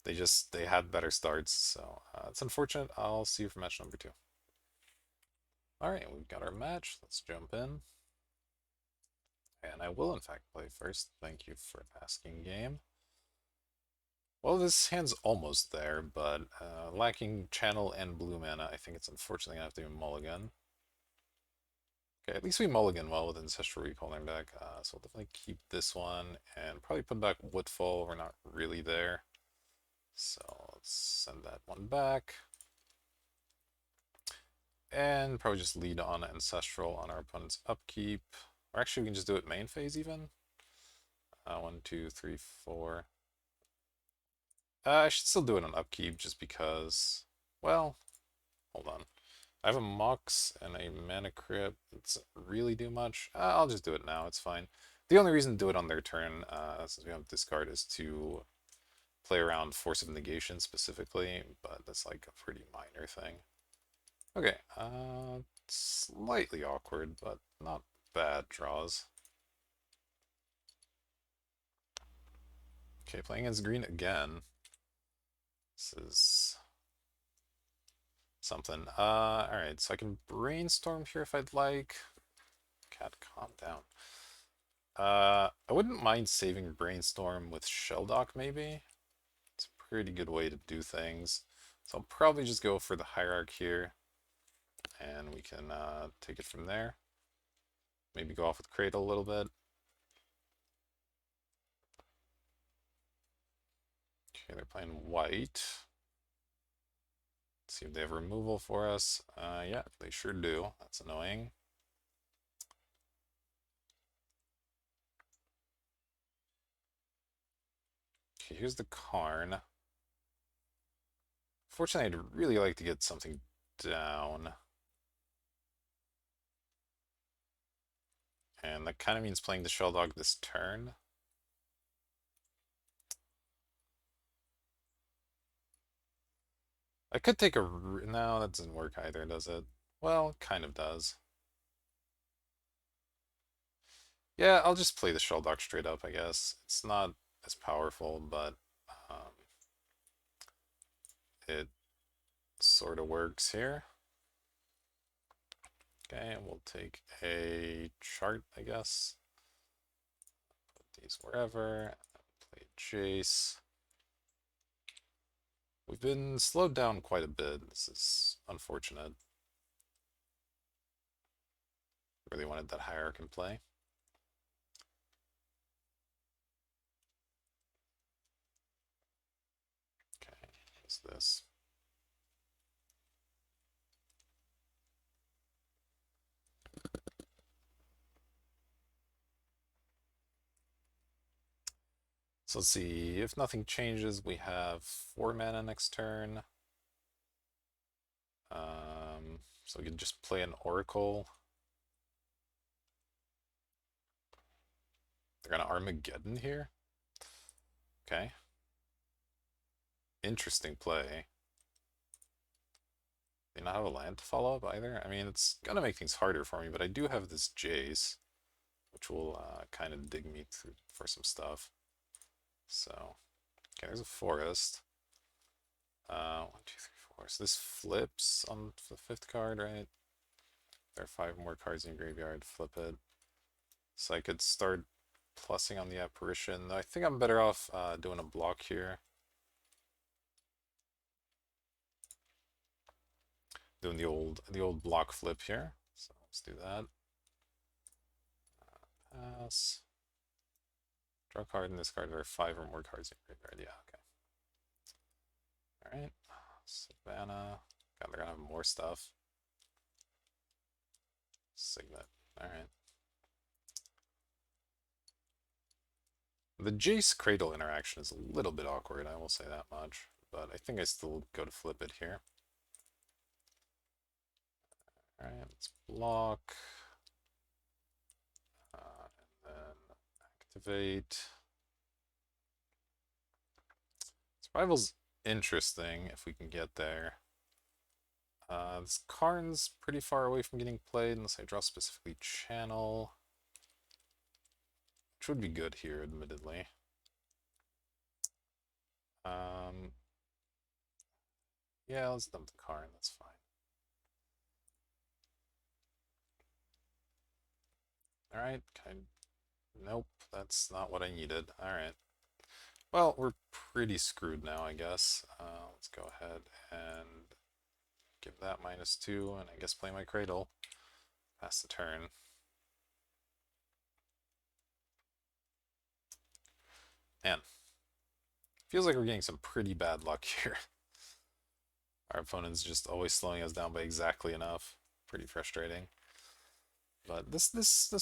They had better starts, so it's unfortunate. I'll see you for match number 2. All right, we've got our match. Let's jump in. And I will, in fact, play first. Thank you for asking, game. Well, this hand's almost there, but lacking channel and blue mana, I think it's unfortunately gonna have to be a mulligan. Okay, at least we mulligan well with Ancestral Recall in deck, so we'll definitely keep this one and probably put back Woodfall. We're not really there, so let's send that one back. And probably just lead on Ancestral on our opponent's upkeep. Or actually, we can just do it main phase even. 1, 2, 3, 4. I should still do it on upkeep just because, well, hold on. I have a Mox and a Mana Crypt. Does it really do much? I'll just do it now, it's fine. The only reason to do it on their turn, since we have discard, is to play around Force of Negation specifically, but that's like a pretty minor thing. Okay, slightly awkward, but not bad draws. Okay, playing as green again. This is something. Alright, so I can brainstorm here if I'd like. Cat, calm down. I wouldn't mind saving brainstorm with Shelldock maybe. It's a pretty good way to do things. So I'll probably just go for the Hierarch here, and we can take it from there. Maybe go off with Cradle a little bit. Okay, they're playing white. Let's see if they have removal for us. Yeah, they sure do. That's annoying. Okay, here's the Karn. Fortunately, I'd really like to get something down. And that kind of means playing the Shelldog this turn. I could take a... No, that doesn't work either, does it? Well, kind of does. Yeah, I'll just play the Shelldog straight up, I guess. It's not as powerful, but it sort of works here. Okay, and we'll take a chart, I guess. Put these wherever. Play Jace. We've been slowed down quite a bit. This is unfortunate. Really wanted that Hierarch in play. Okay, what's this? So let's see, if nothing changes, we have 4 mana next turn. So we can just play an Oracle. They're gonna Armageddon here? Okay. Interesting play. They not have a land to follow up either? I mean, it's gonna make things harder for me, but I do have this Jace, which will kind of dig me through for some stuff. So, okay, there's a forest. 1, 2, 3, 4. So this flips on the 5th card, right? There are 5 more cards in your graveyard. Flip it. So I could start plussing on the apparition. I think I'm better off doing a block here. Doing the old block flip here. So let's do that. Pass. Draw a card in this card. There are 5 or more cards in your graveyard. Yeah, okay. Alright. Savannah. God, they're gonna have more stuff. Signet. Alright. The Jace Cradle interaction is a little bit awkward, I will say that much. But I think I still go to flip it here. Alright, let's block. And then activate. Survival's interesting if we can get there. This Karn's pretty far away from getting played unless I draw specifically Channel. Which would be good here, admittedly. Yeah, let's dump the Karn, that's fine. Alright, nope, that's not what I needed. Alright. Well, we're pretty screwed now, I guess. Let's go ahead and give that -2, and I guess play my Cradle. Pass the turn. Man, feels like we're getting some pretty bad luck here. Our opponent's just always slowing us down by exactly enough. Pretty frustrating. But this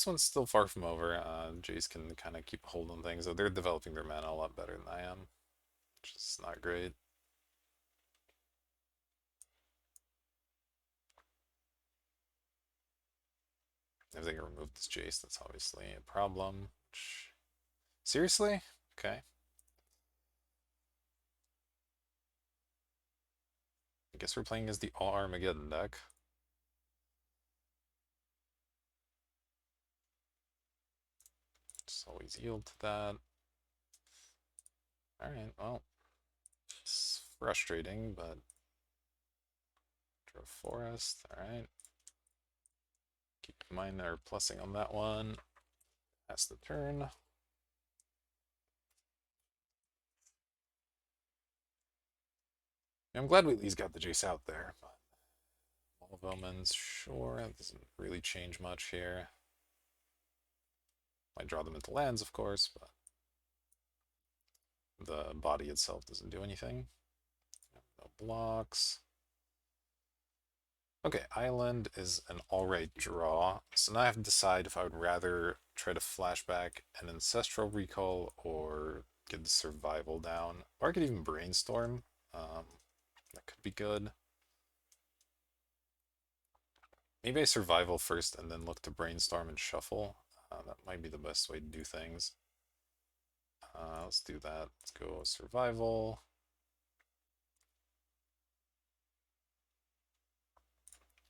one's still far from over. Jace can kind of keep a hold on things. So they're developing their mana a lot better than I am, which is not great. If they can remove this Jace, that's obviously a problem. Seriously? Okay. I guess we're playing as the All Armageddon deck. Just always yield to that. Alright, well, it's frustrating, but draw Forest, alright. Keep in mind they're plussing on that one. Pass the turn. I'm glad we at least got the Jace out there, but Wall of Omens, sure, that doesn't really change much here. Might draw them into lands, of course, but the body itself doesn't do anything. No blocks. Okay, Island is an alright draw, so now I have to decide if I would rather try to flashback an Ancestral Recall or get the Survival down. Or I could even Brainstorm. That could be good. Maybe I Survival first and then look to Brainstorm and Shuffle. That might be the best way to do things. Let's do that. Let's go Survival.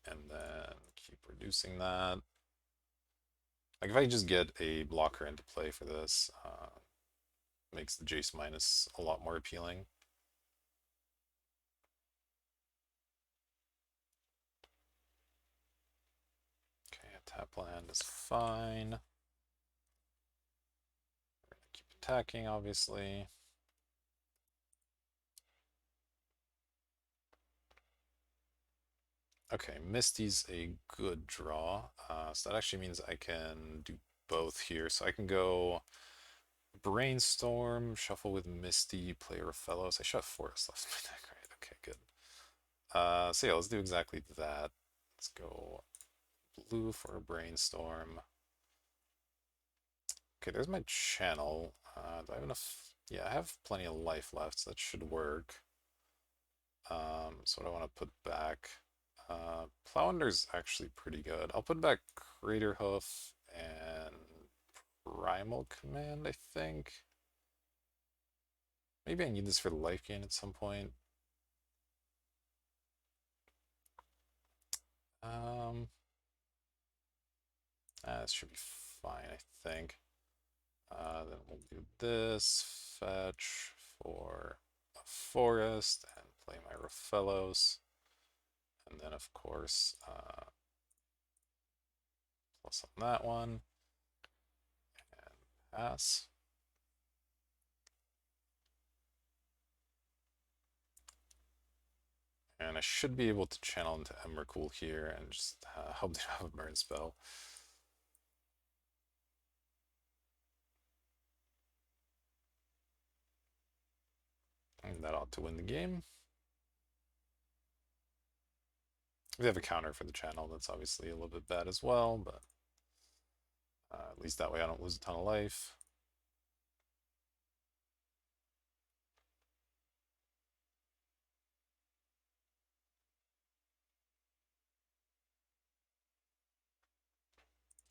And then keep reducing that. Like if I just get a blocker into play for this, makes the Jace minus a lot more appealing. Okay, a tap land is fine. We're gonna keep attacking, obviously. Okay, Misty's a good draw. So that actually means I can do both here. So I can go Brainstorm, shuffle with Misty, play Fellows. I shot Forest left in my deck, right? Okay, good. So yeah, let's do exactly that. Let's go blue for a Brainstorm. Okay, there's my channel. Do I have enough? Yeah, I have plenty of life left, so that should work. So what I want to put back? Plowinder's actually pretty good. I'll put back Craterhoof and Primal Command, I think. Maybe I need this for the life gain at some point. This should be fine, I think. Then we'll do this, fetch for a forest, and play my Rofellos. And then, of course, plus on that one, and pass. And I should be able to channel into Emrakul here and just hope they don't have a burn spell. And that ought to win the game. We have a counter for the channel, that's obviously a little bit bad as well, but at least that way I don't lose a ton of life.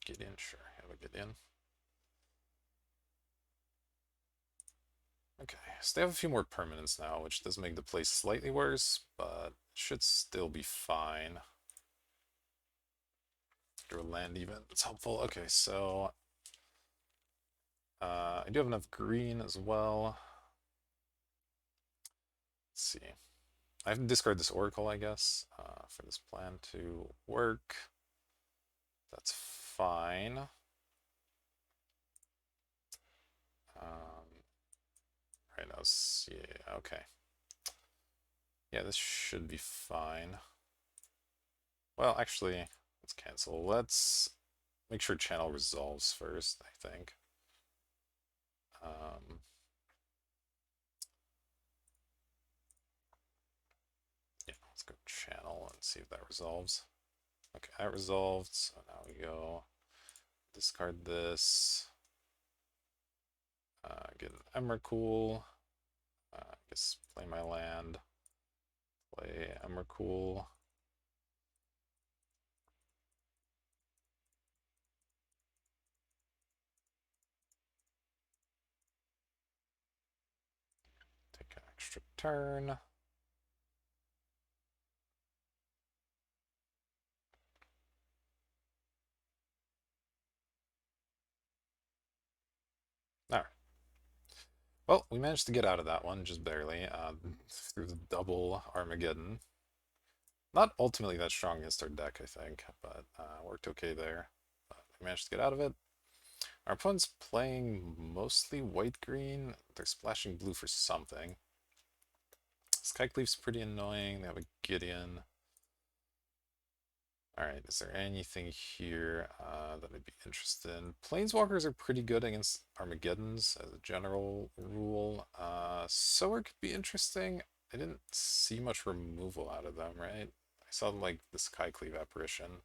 Gideon, sure, have a Gideon. Okay, so they have a few more permanents now, which does make the play slightly worse, but should still be fine. Do a land event, that's helpful. Okay, so I do have enough green as well. Let's see. I have to discard this Oracle, I guess, for this plan to work. That's fine. Right, Yeah, okay. Yeah, this should be fine. Well, actually, let's cancel. Let's make sure channel resolves first, I think. Um, yeah, let's go channel and see if that resolves. Okay, that resolved, so now we go discard this, get an Emrakul, I guess play my land, play Emrakul. Take an extra turn. Alright. Well, we managed to get out of that one, just barely, through the double Armageddon. Not ultimately that strong against our deck, I think, but worked okay there. But we managed to get out of it. Our opponent's playing mostly white-green. They're splashing blue for something. Skycleave's pretty annoying. They have a Gideon. Alright, is there anything here that I'd be interested in? Planeswalkers are pretty good against Armageddons as a general rule. Sower could be interesting. I didn't see much removal out of them, right? I saw like the Skycleave apparition.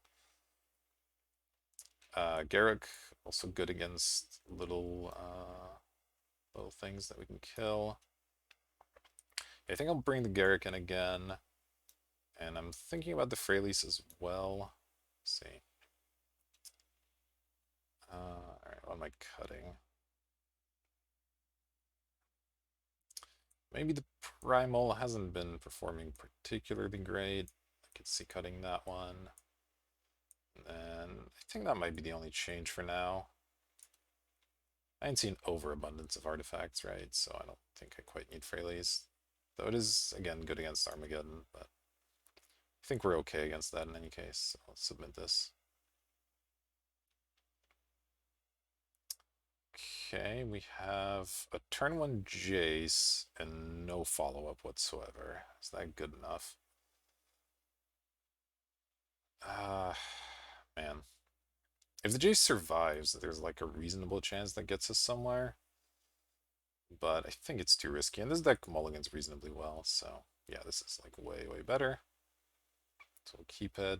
Garruk also good against little things that we can kill. I think I'll bring the Garruk in again. And I'm thinking about the Freylease as well. Let's see. Alright, what am I cutting? Maybe the Primal hasn't been performing particularly great. I could see cutting that one. And then I think that might be the only change for now. I ain't seen overabundance of artifacts, right? So I don't think I quite need Freylease. Though it is, again, good against Armageddon, but I think we're okay against that in any case. So let's submit this. Okay, we have a turn one Jace and no follow-up whatsoever. Is that good enough? Man. If the Jace survives, there's like a reasonable chance that gets us somewhere. But I think it's too risky. And this deck mulligans reasonably well, so yeah, this is like way, way better. So we'll keep it.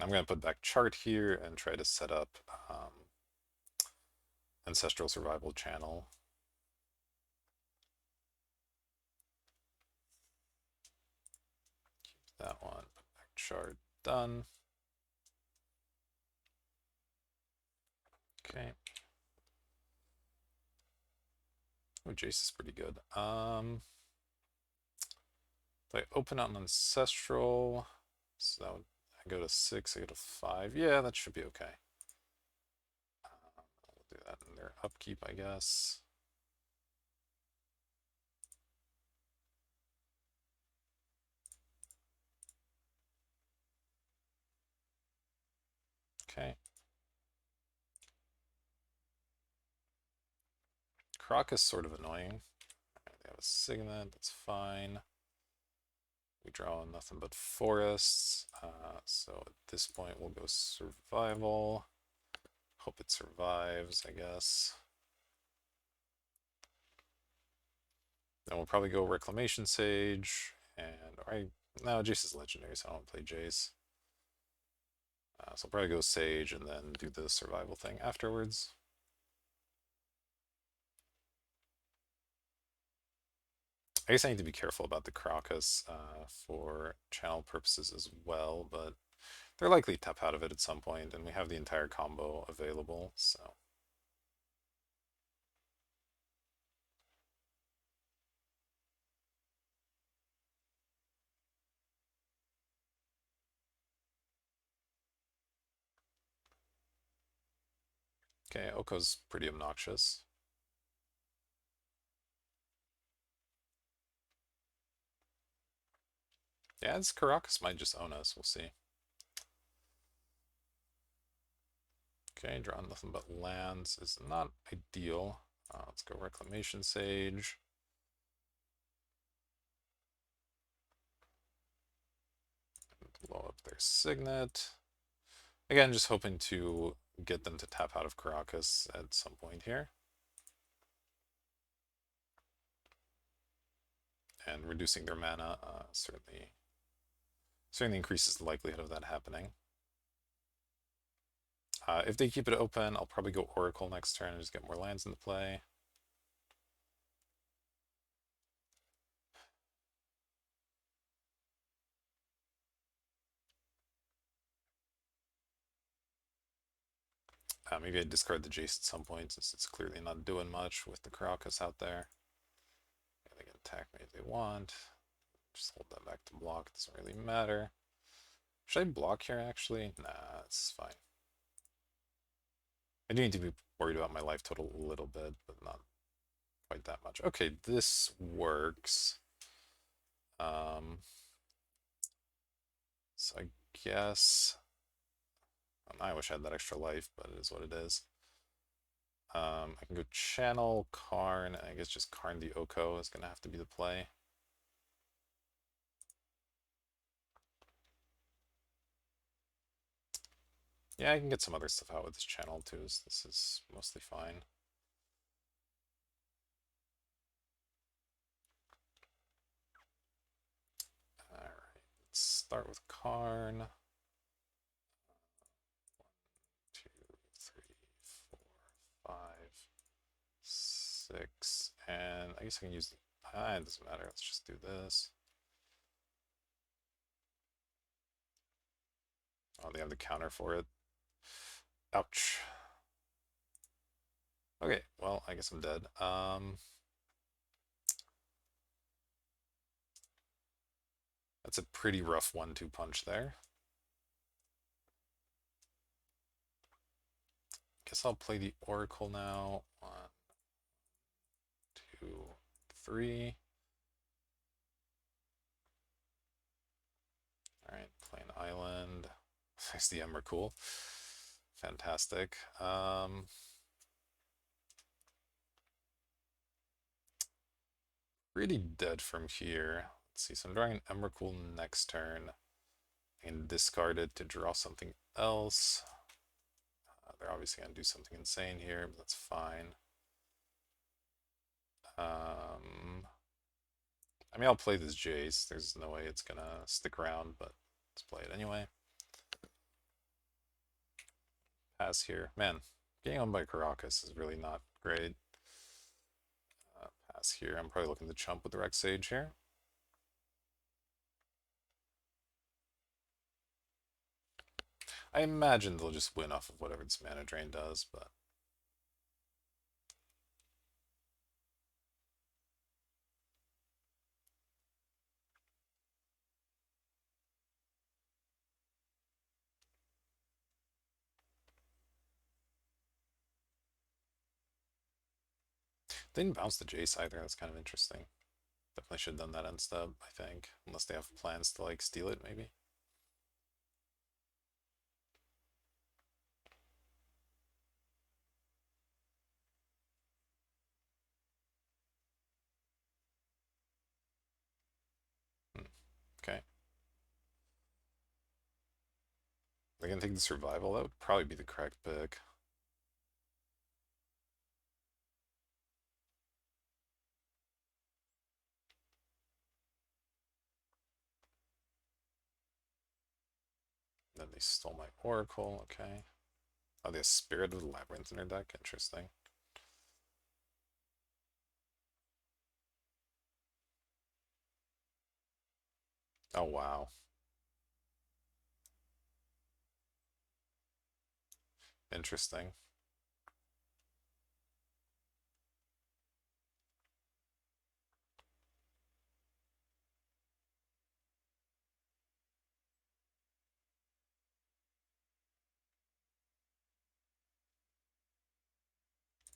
I'm going to put back chart here and try to set up Ancestral Survival channel. Keep that one, put back chart, done. Okay. Oh, Jace is pretty good. If I open out an Ancestral, so that would, I go to 6, I go to 5. Yeah, that should be okay. We'll do that in their upkeep, I guess. Okay. Croc is sort of annoying. They have a Signet, that's fine. We draw nothing but forests. So at this point, we'll go survival. Hope it survives, I guess. Then we'll probably go Reclamation Sage. And no, Jace is legendary, so I don't play Jace. So I'll probably go Sage and then do the survival thing afterwards. I guess I need to be careful about the Crocus for channel purposes as well, but they're likely to tap out of it at some point, and we have the entire combo available, so. Okay, Oko's pretty obnoxious. Yeah, this Caracas might just own us, we'll see. Okay, drawing nothing but lands is not ideal. Let's go Reclamation Sage. Blow up their Signet. Again, just hoping to get them to tap out of Karakas at some point here. And reducing their mana certainly increases the likelihood of that happening. If they keep it open, I'll probably go Oracle next turn and just get more lands into play. Maybe I discard the Jace at some point since it's clearly not doing much with the Karakas out there. Yeah, they can attack me if they want. Just hold that back to block, doesn't really matter. Should I block here actually? Nah, it's fine. I do need to be worried about my life total a little bit, but not quite that much. Okay, this works. So I guess I wish I had that extra life, but it is what it is. I can go channel Karn. I guess just Karn the Oko is gonna have to be the play. Yeah, I can get some other stuff out with this channel too, so this is mostly fine. Alright, let's start with Karn. 1, 2, 3, 4, 5, 6, and I guess I can use the... it doesn't matter, let's just do this. Oh, they have the counter for it. Ouch. Okay, well, I guess I'm dead. That's a pretty rough 1-2 punch there. Guess I'll play the Oracle now. 1, 2, 3. Alright, playing Island. Nice, the Emrakul. Fantastic. Pretty dead from here. Let's see, so I'm drawing an Emrakul next turn. I can discard it to draw something else. They're obviously going to do something insane here, but that's fine. I mean, I'll play this Jace. There's no way it's going to stick around, but let's play it anyway. Pass here. Man, getting on by Karakas is really not great. Pass here. I'm probably looking to chump with the Rex Sage here. I imagine they'll just win off of whatever this mana drain does, but... They didn't bounce the Jace either, that's kind of interesting. Definitely should have done that instead, I think. Unless they have plans to, like, steal it, maybe. Okay. They're gonna take the survival, that would probably be the correct pick. Then they stole my Oracle, okay. Oh, they have Spirit of the Labyrinth in their deck, interesting. Oh, wow. Interesting.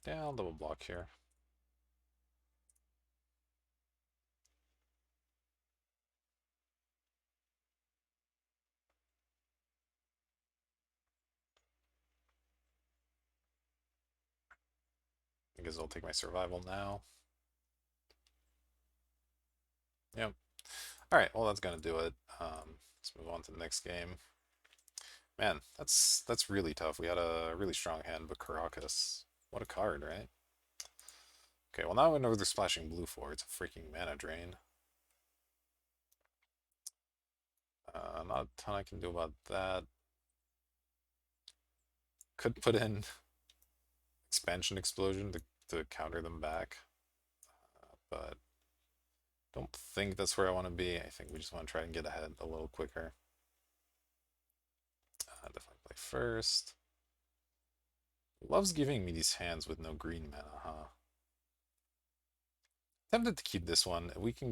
Yeah, I'll double block here. guess I'll take my survival now. Yep. Alright, well that's gonna do it. Let's move on to the next game. Man, that's really tough. We had a really strong hand, but Caracas. What a card, right? Okay, well now I know they're splashing blue for. It's a freaking mana drain. Not a ton I can do about that. Could put in Expansion Explosion to counter them back, but don't think that's where I want to be. I think we just want to try and get ahead a little quicker. Definitely play first. Loves giving me these hands with no green mana, huh? Tempted to keep this one. We can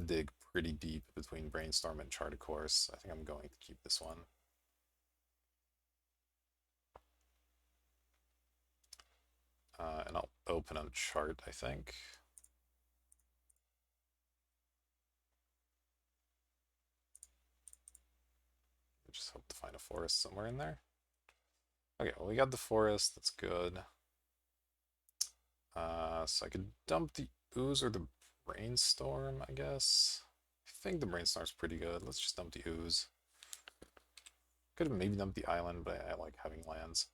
dig pretty deep between Brainstorm and Chart a Course. I think I'm going to keep this one. And I'll open a chart, I think. I just hope to find a forest somewhere in there. Okay, well we got the forest, that's good. So I could dump the ooze or the brainstorm, I guess. I think the brainstorm's pretty good. Let's just dump the ooze. Could have maybe dumped the island, but I like having lands.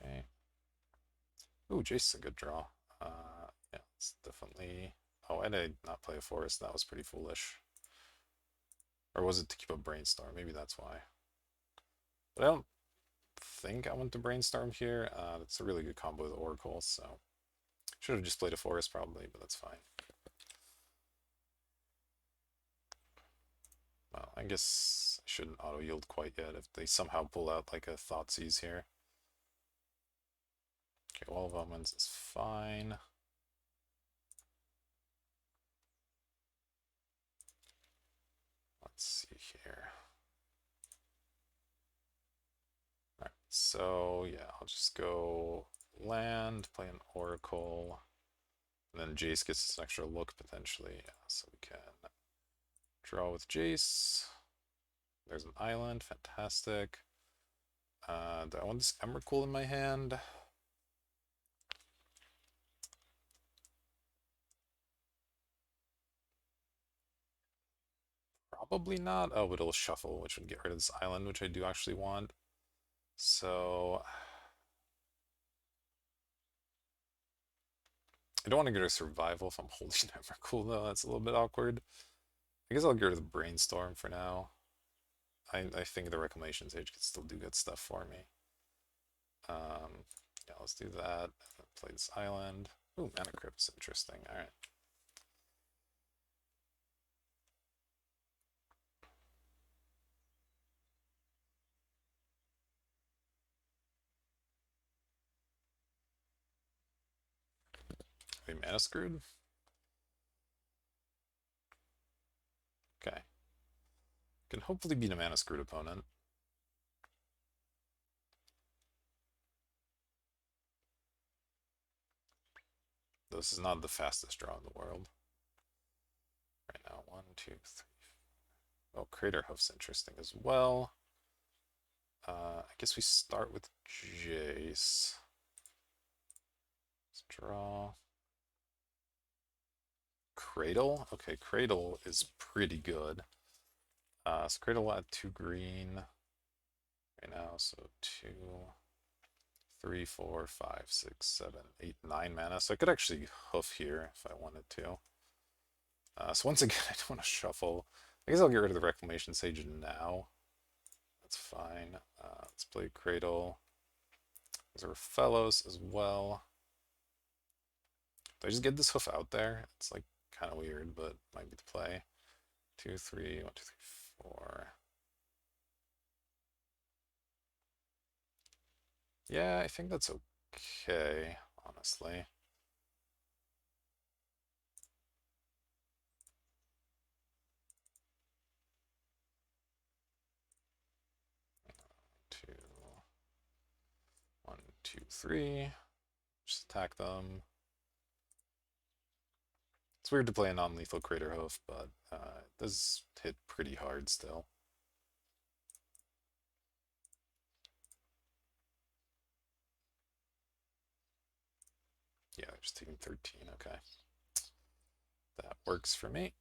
Okay. Ooh, Jace's a good draw. Yeah, it's definitely... Oh, I did not play a forest. That was pretty foolish. Or was it to keep a brainstorm? Maybe that's why. But I don't think I want to brainstorm here. That's a really good combo with Oracle, so... Should have just played a forest probably, but that's fine. Well, I guess I shouldn't auto-yield quite yet if they somehow pull out like a Thoughtseize here. Okay, Wall of Omens is fine. Let's see here. Alright, so yeah, I'll just go land, play an Oracle, and then Jace gets an extra look potentially. Yeah, so we can draw with Jace. There's an island, fantastic. Do I want this Emrakul in my hand? Probably not. Oh, but it'll shuffle, which would get rid of this island, which I do actually want. So I don't want to get a survival if I'm holding Emrakul though. That's a little bit awkward. I guess I'll get rid of the brainstorm for now. I think the Reclamation Sage can still do good stuff for me. Yeah, let's do that. Play this island. Ooh, Mana Crypt's interesting. Alright. Are we mana screwed? Okay. Can hopefully beat a mana screwed opponent. This is not the fastest draw in the world. Right now, 1, 2, 3. Oh, Crater Hoof's interesting as well. I guess we start with Jace. Let's draw. Cradle? Okay, Cradle is pretty good. So Cradle will add 2 green right now, so 2, 3, 4, 5, 6, 7, 8, 9 mana. So I could actually hoof here if I wanted to. So once again, I don't want to shuffle. I guess I'll get rid of the Reclamation Sage now. That's fine. Let's play Cradle. These are fellows as well. Do I just get this hoof out there? It's like kind of weird, but might be the play. 2, 3, 1, 2, 3, 4. Yeah, I think that's okay, honestly. Two, 1, 2, 3. Just attack them. It's weird to play a non-lethal Crater Hoof, but it does hit pretty hard still. Yeah, they're just taking 13, okay. That works for me.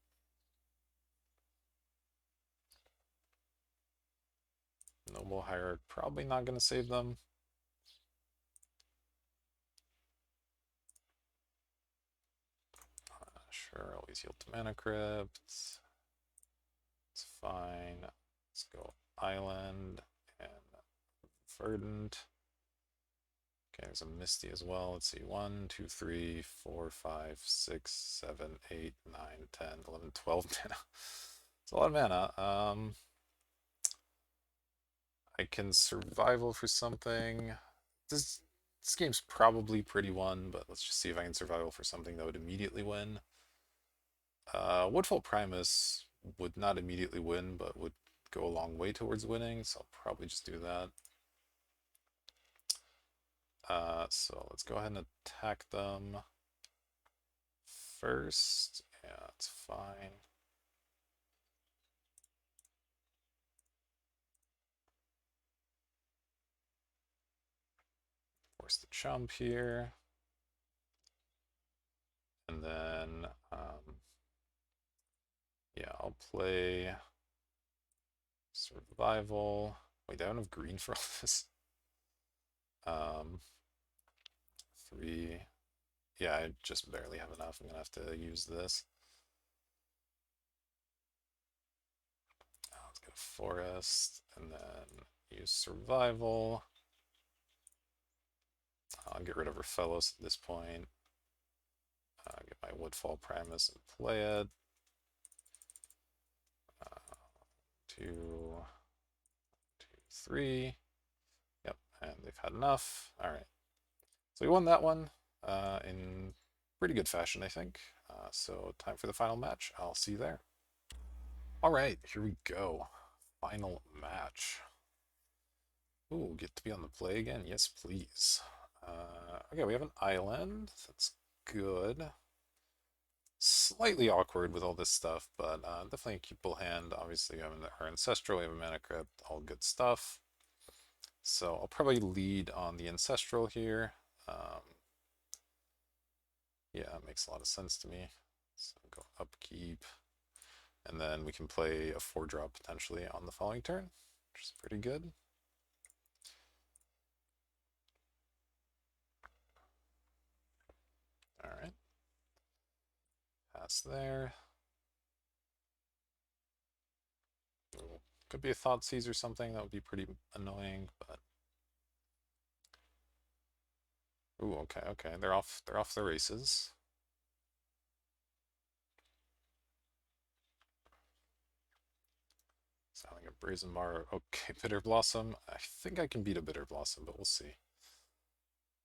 Noble Hierarch probably not going to save them. Sure, always yield to Mana Crypt. It's fine. Let's go Island and Verdant. Okay, there's a Misty as well. Let's see. 1, 2, 3, 4, 5, 6, 7, 8, 9, 10, 11, 12 mana. It's a lot of mana. I can survival for something. This game's probably pretty won, but let's just see if I can survival for something that would immediately win. Woodfall Primus would not immediately win, but would go a long way towards winning, so I'll probably just do that. So let's go ahead and attack them first. Yeah, it's fine. Force the chump here. And then, yeah, I'll play survival. Wait, I don't have green for all this. 3. Yeah, I just barely have enough. I'm gonna have to use this. Let's get a forest and then use survival. I'll get rid of Rofellos at this point. Get my Woodfall Primus and play it. 2, 2, 3. Yep, and they've had enough. All right. So we won that one in pretty good fashion, I think. So time for the final match. I'll see you there. All right, here we go. Final match. Ooh, get to be on the play again? Yes, please. Okay, we have an island. That's good. Slightly awkward with all this stuff, but definitely a keepable hand. Obviously, we have our Ancestral, we have a Mana Crypt, all good stuff. So I'll probably lead on the Ancestral here. Yeah, it makes a lot of sense to me. So go upkeep, and then we can play a 4-drop potentially on the following turn, which is pretty good. All right. Pass there. Ooh, could be a Thoughtseize or something. That would be pretty annoying, but ooh, okay, okay. They're off the races. Sounding a Brazen Bar. Okay, Bitter Blossom. I think I can beat a Bitter Blossom, but we'll see.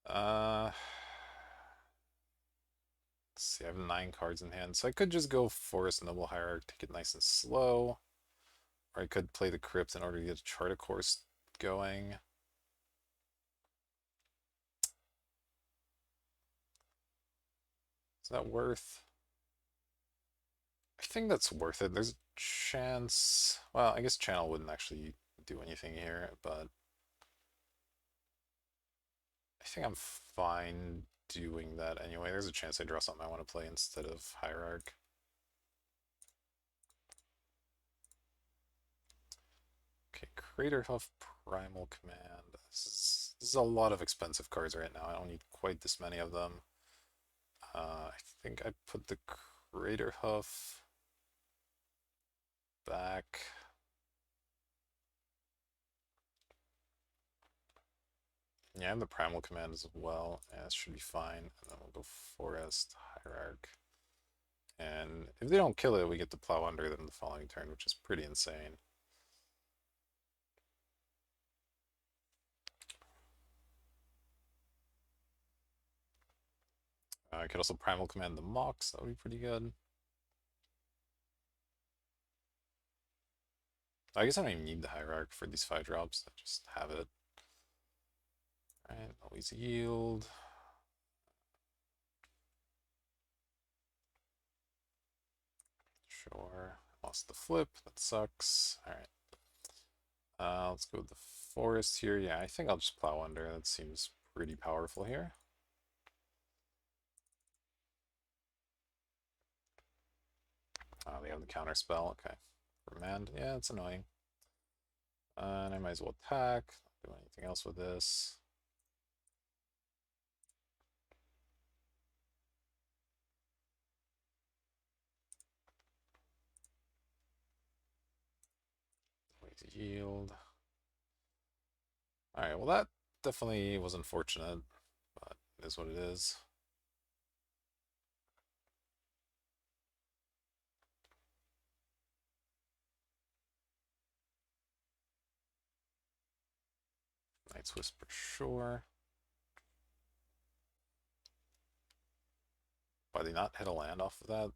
Let's see, I have 9 cards in hand, so I could just go Forest Noble Hierarch, take it nice and slow. Or I could play the Crypt in order to get a Chart a Course going. Is that worth? I think that's worth it. There's a chance. Well, I guess Channel wouldn't actually do anything here, but I think I'm fine doing that anyway. There's a chance I draw something I want to play instead of Hierarch. Okay, Crater Hoof Primal Command. This is a lot of expensive cards right now. I don't need quite this many of them. I think I put the Crater Hoof back. Yeah, and the Primal Command as well. Yeah, this should be fine. And then we'll go Forest, Hierarch. And if they don't kill it, we get to plow under them the following turn, which is pretty insane. I could also Primal Command the Mox. That would be pretty good. I guess I don't even need the Hierarch for these 5-drops. I just have it. Alright, always yield. Sure. Lost the flip. That sucks. All right. Let's go with the forest here. Yeah, I think I'll just plow under. That seems pretty powerful here. Oh, they have the counter spell. Okay. Remand. Yeah, it's annoying. And I might as well attack. Not do anything else with this. Wait to yield. Alright, well that definitely was unfortunate, but it is what it is. Night's Whisper, sure. Why did they not hit a land off of that?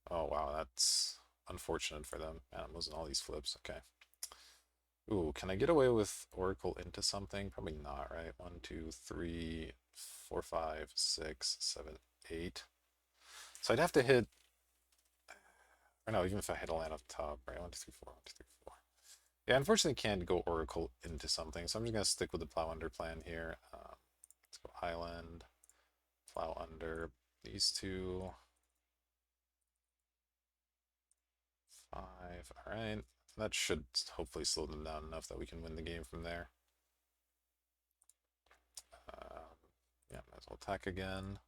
Oh wow, that's unfortunate for them. Man, I'm losing all these flips. Okay. Ooh, can I get away with Oracle into something? Probably not, right? 1, 2, 3, 4, 5, 6, 7, 8. So I'd have to hit, or no, even if I hit a land up top, right? 1, 2, 3, 4, 1, 2, 3, 4. Yeah, unfortunately can't go Oracle into something, so I'm just gonna stick with the plow under plan here. Let's go Island, plow under these two. 5, all right. That should hopefully slow them down enough that we can win the game from there. Yeah, might as well attack again.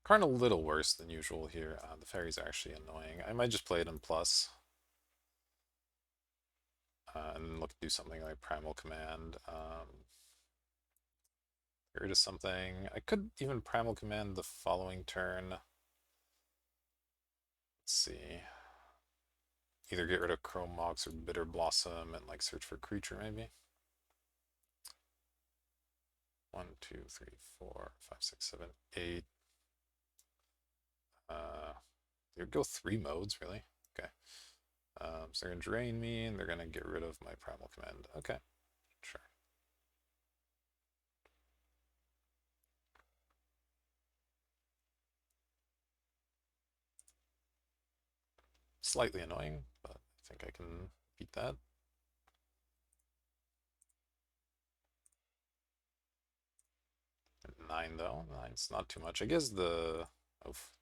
Karn a little worse than usual here. The fairies are actually annoying. I might just play it in plus. And then look to do something like Primal Command. Get rid of something. I could even Primal Command the following turn. Let's see. Either get rid of Chrome Mox or Bitter Blossom and like search for a creature maybe. 1, 2, 3, 4, 5, 6, 7, 8. They would go 3 modes, really? Okay. So they're gonna drain me and they're gonna get rid of my Primal Command. Okay, sure. Slightly annoying, but I think I can beat that. At 9 though, 9's not too much. I guess the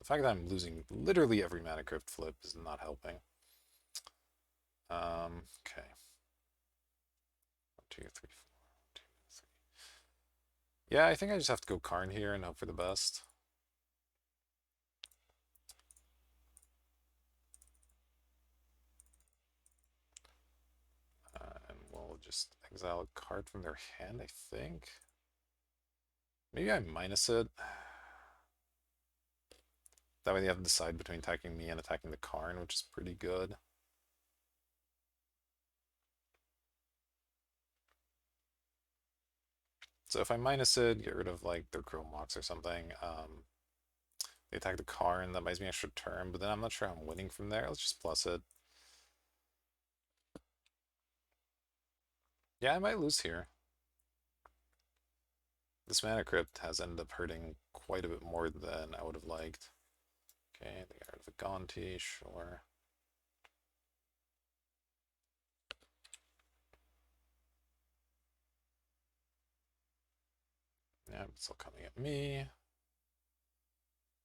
fact that I'm losing literally every Mana Crypt flip is not helping. Okay. 1, 2, 3, 4, 2, 3. Yeah, I think I just have to go Karn here and hope for the best. And we'll just exile a card from their hand, I think. Maybe I minus it. That way they have to decide between attacking me and attacking the Karn, which is pretty good. So if I minus it, get rid of like their Chrome Mox or something. They attack the Karn, that buys me an extra turn, but then I'm not sure I'm winning from there. Let's just plus it. Yeah, I might lose here. This Mana Crypt has ended up hurting quite a bit more than I would have liked. Okay, they got rid of Gonti, sure. Yeah, it's still coming at me.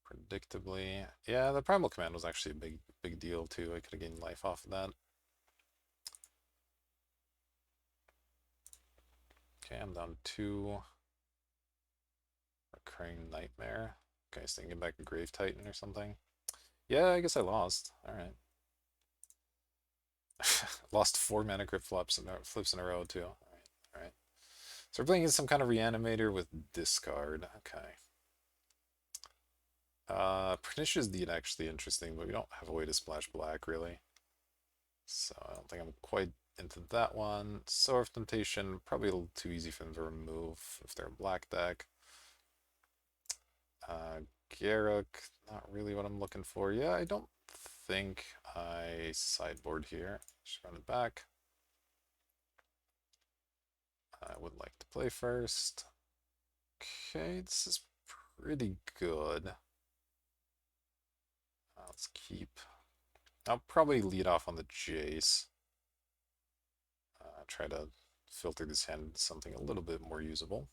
Predictably. Yeah, the Primal Command was actually a big deal too. I could have gained life off of that. Okay, I'm down 2. Recurring Nightmare. Okay, so I can get back a Grave Titan or something. Yeah, I guess I lost. Alright. Lost 4 Mana Crypt flips in a row too. Alright, alright. So we're playing some kind of Reanimator with discard. Okay. Pernicious Deed actually interesting, but we don't have a way to splash black really. So I don't think I'm quite into that one. Sower of Temptation, probably a little too easy for them to remove if they're a black deck. Garruk, not really what I'm looking for. Yeah, I don't think I sideboard here. Just run it back. I would like to play first. Okay, this is pretty good. Let's keep. I'll probably lead off on the Jace. Try to filter this hand into something a little bit more usable.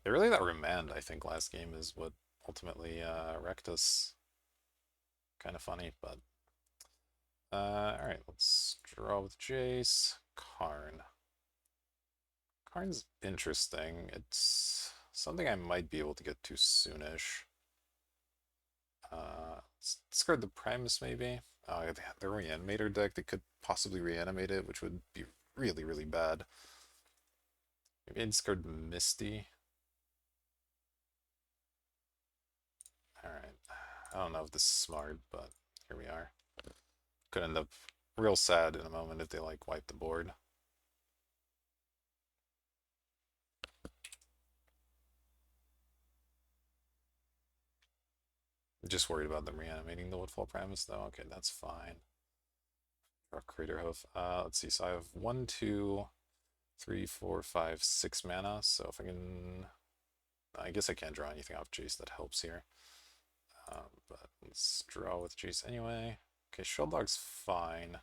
Yeah, really that remand, I think, last game is what ultimately wrecked us. Kind of funny, but... Alright, let's draw with Jace. Karn. Karn's interesting. It's something I might be able to get to soonish. Let's discard the Primus, maybe. The Reanimator deck, they could possibly reanimate it, which would be really, really bad. Maybe I discard Misty. Alright. I don't know if this is smart, but here we are. Could end up real sad in a moment if they, like, wipe the board. Just worried about them reanimating the Woodfall Primus, though. Okay, that's fine. Draw Craterhoof. Let's see. So I have 1, 2, 3, 4, 5, 6 mana. So if I can... I guess I can't draw anything off Jace that helps here. But let's draw with Jace anyway. Okay, Shelldog's fine.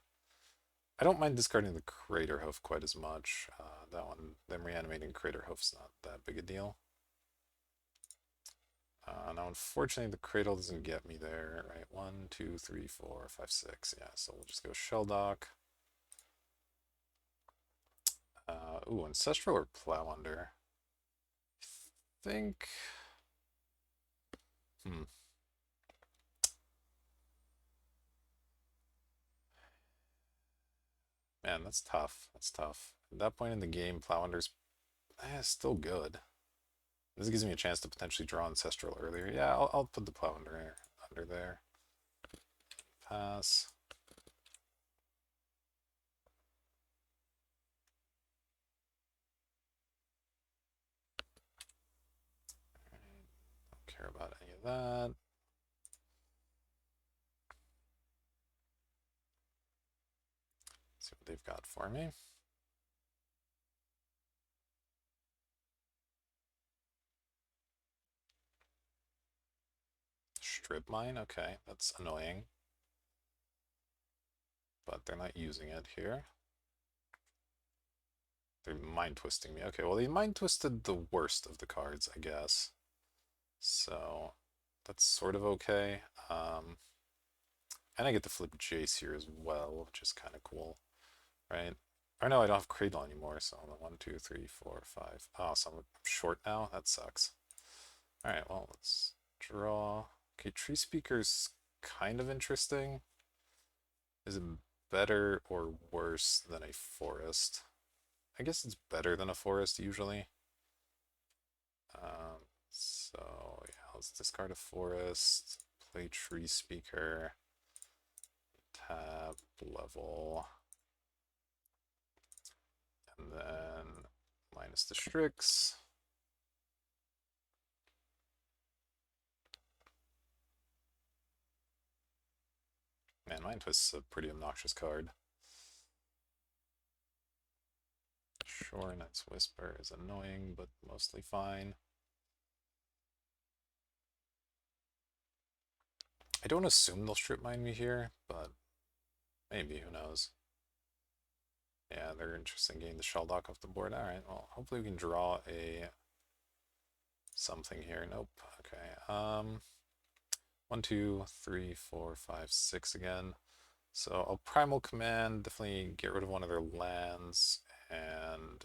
I don't mind discarding the Craterhoof quite as much. That one, them reanimating Craterhoof's not that big a deal. Now, unfortunately, the Cradle doesn't get me there, right? 1, 2, 3, 4, 5, 6. Yeah, so we'll just go Shelldog. Ooh, Ancestral or Plow Under? I think... Man, that's tough. That's tough. At that point in the game, Plow Under's still good. This gives me a chance to potentially draw Ancestral earlier. Yeah, I'll put the Plow under there. Pass. Don't care about any of that. See what they've got for me. Strip Mine, okay, that's annoying. But they're not using it here. They're mind twisting me. Okay, well, they mind twisted the worst of the cards, I guess. So that's sort of okay. And I get to flip Jace here as well, which is kind of cool, right? Or no, I don't have Cradle anymore, so I'm at 1, 2, 3, 4, 5. Oh, so I'm short now? That sucks. Alright, well, let's draw. Okay, Tree Speaker's kind of interesting. Is it better or worse than a forest? I guess it's better than a forest usually. So yeah, let's discard a forest, play Tree Speaker, tab, level, and then minus the Strix. Man, Mind Twist's a pretty obnoxious card. Sure, Night's Whisper is annoying, but mostly fine. I don't assume they'll strip mine me here, but maybe, who knows. Yeah, they're interested in getting the Shelldog off the board. Alright, well, hopefully we can draw a something here. Nope. Okay. 1, 2, 3, 4, 5, 6 again. So I'll Primal Command, definitely get rid of one of their lands, and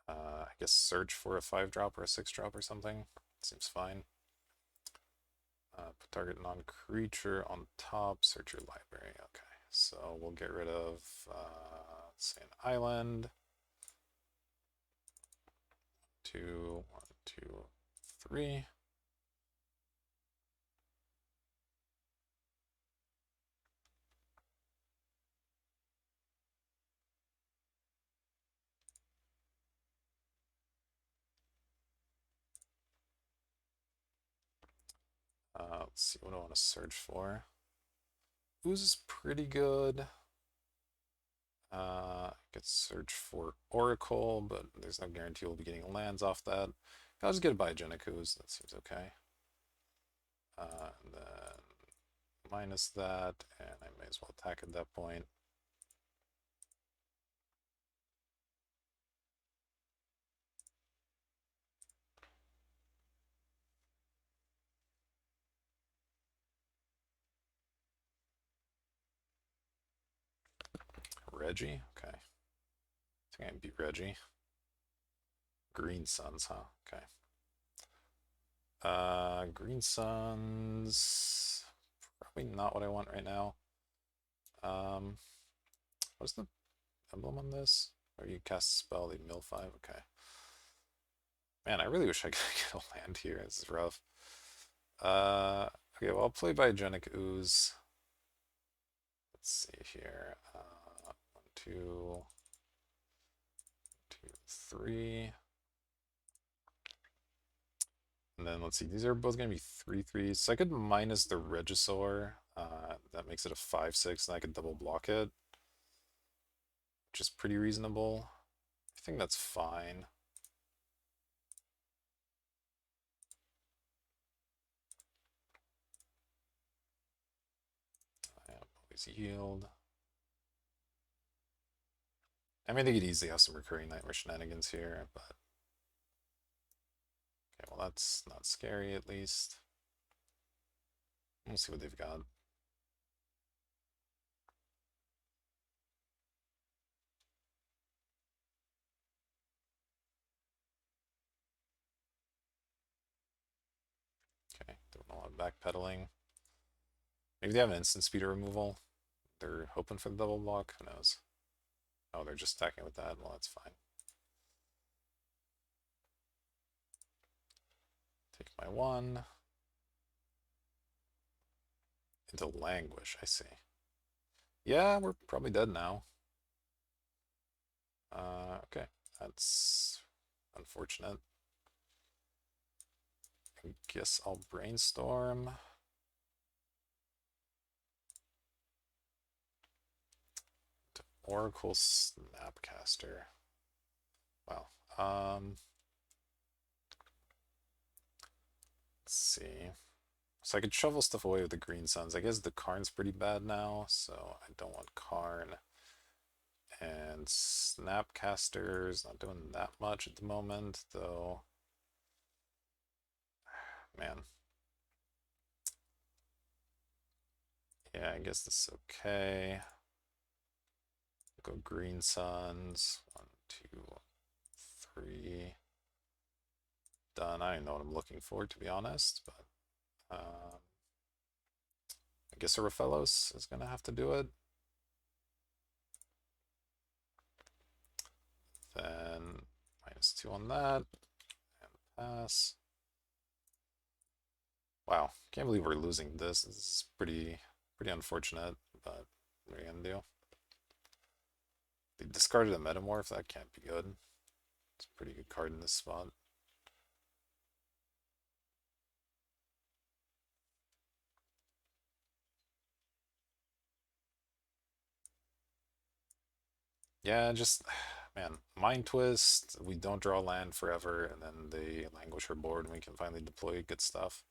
I guess search for a 5-drop or a 6-drop or something. Seems fine. Put target non-creature on top, search your library. Okay, so we'll get rid of, let's say, an island. 2, 1, 2, 3. Let's see, what do I want to search for? Ooze is pretty good. I could search for Oracle, but there's no guarantee we'll be getting lands off that. I'll just get a Biogenic Ooze, that seems okay. And then minus that, and I may as well attack at that point. Reggie? Okay. I think I can beat Reggie. Green Suns, huh? Okay. Green Suns. Probably not what I want right now. What's the emblem on this? Or you cast a spell, they mill 5? Okay. Man, I really wish I could get a land here. This is rough. Okay, well, I'll play Biogenic Ooze. Let's see here. 1, 2, 2, 3. And then let's see, these are both going to be 3/3s. So I could minus the Regisaur. That makes it a 5/6, and I could double block it, which is pretty reasonable. I think that's fine. I always yield. I mean, they could easily have some recurring nightmare shenanigans here, but okay, well, that's not scary at least. We'll see what they've got. Okay, doing a lot of backpedaling. Maybe they have an instant speeder removal. They're hoping for the double block. Who knows? Oh, they're just attacking with that. Well, that's fine. Take my 1. Into Languish, I see. Yeah, we're probably dead now. Okay, that's unfortunate. I guess I'll brainstorm. To Oracle Snapcaster. Wow. Let's see. So I could shovel stuff away with the Green Suns. I guess the Karn's pretty bad now, so I don't want Karn. And Snapcaster's not doing that much at the moment, though. Man. Yeah, I guess this is okay. Go Green Suns. 1, 2, 3. Done. I don't know what I'm looking for, to be honest, but I guess Aerophelos is gonna have to do it. Then -2 on that, and pass. Wow, can't believe we're losing this. This is pretty unfortunate, but what are you gonna do? They discarded a Metamorph. That can't be good. It's a pretty good card in this spot. Yeah, just man, Mind Twist. We don't draw land forever, and then they languish our board, and we can finally deploy good stuff.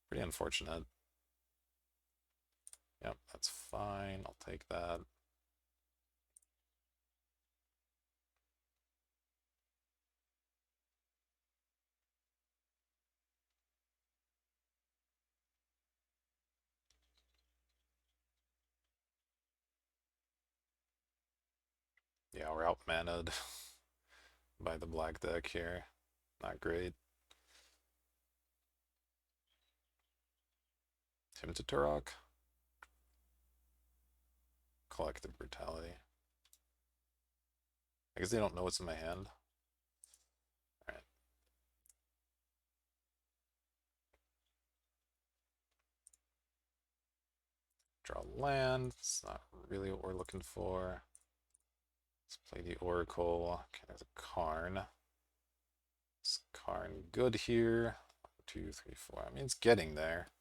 Pretty unfortunate. Yep, that's fine. I'll take that. Yeah, we're outmaned by the black deck here. Not great. Tim to Turok. Collective Brutality. I guess they don't know what's in my hand. Alright. Draw land. It's not really what we're looking for. Let's play the Oracle. Okay, there's a Karn. Is Karn good here? 1, 2, 3, 4. I mean, it's getting there.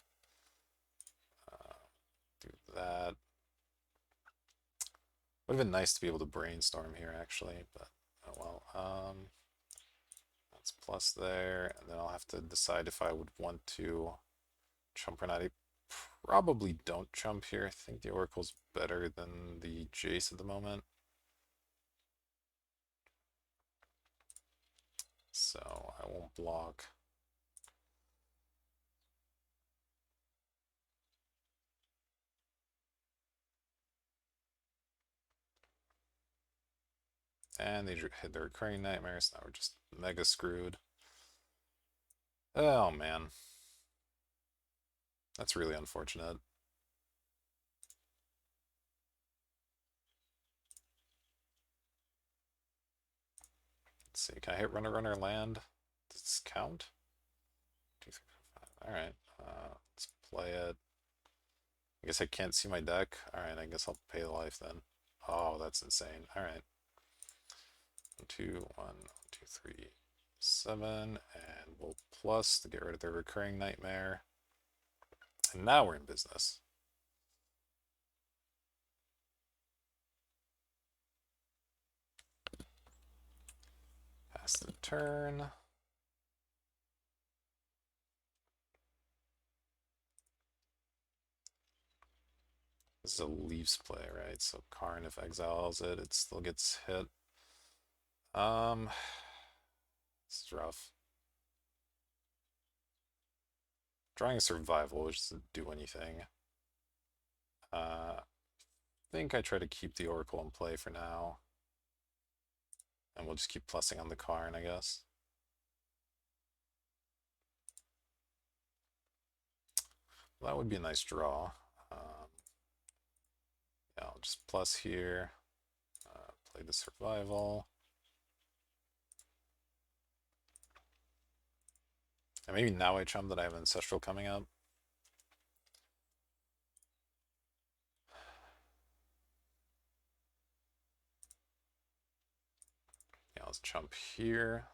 do that. Would have been nice to be able to brainstorm here, actually, but oh well. That's plus there, and then I'll have to decide if I would want to chump or not. I probably don't chump here. I think the Oracle's better than the Jace at the moment. So I won't block. And they hit their recurring nightmares. Now we're just mega screwed. Oh man. That's really unfortunate. Let's see. Can I hit runner runner land? Does this count? 2, 3, 4, 5. Alright. Let's play it. I guess I can't see my deck. Alright, I guess I'll pay the life then. Oh, that's insane. Alright. 1, 2, 1, 2, 3, 7, and we'll plus to get rid of their recurring nightmare. And now we're in business. Pass the turn. This is a Leafs play, right? So Karn, if exiles it, it still gets hit. It's rough. Drawing a survival, which doesn't do anything. I think I try to keep the Oracle in play for now. And we'll just keep plussing on the Karn, I guess. Well, that would be a nice draw. Yeah, I'll just plus here. Play the survival. And maybe now I chum that I have Ancestral coming up. Yeah, let's jump here.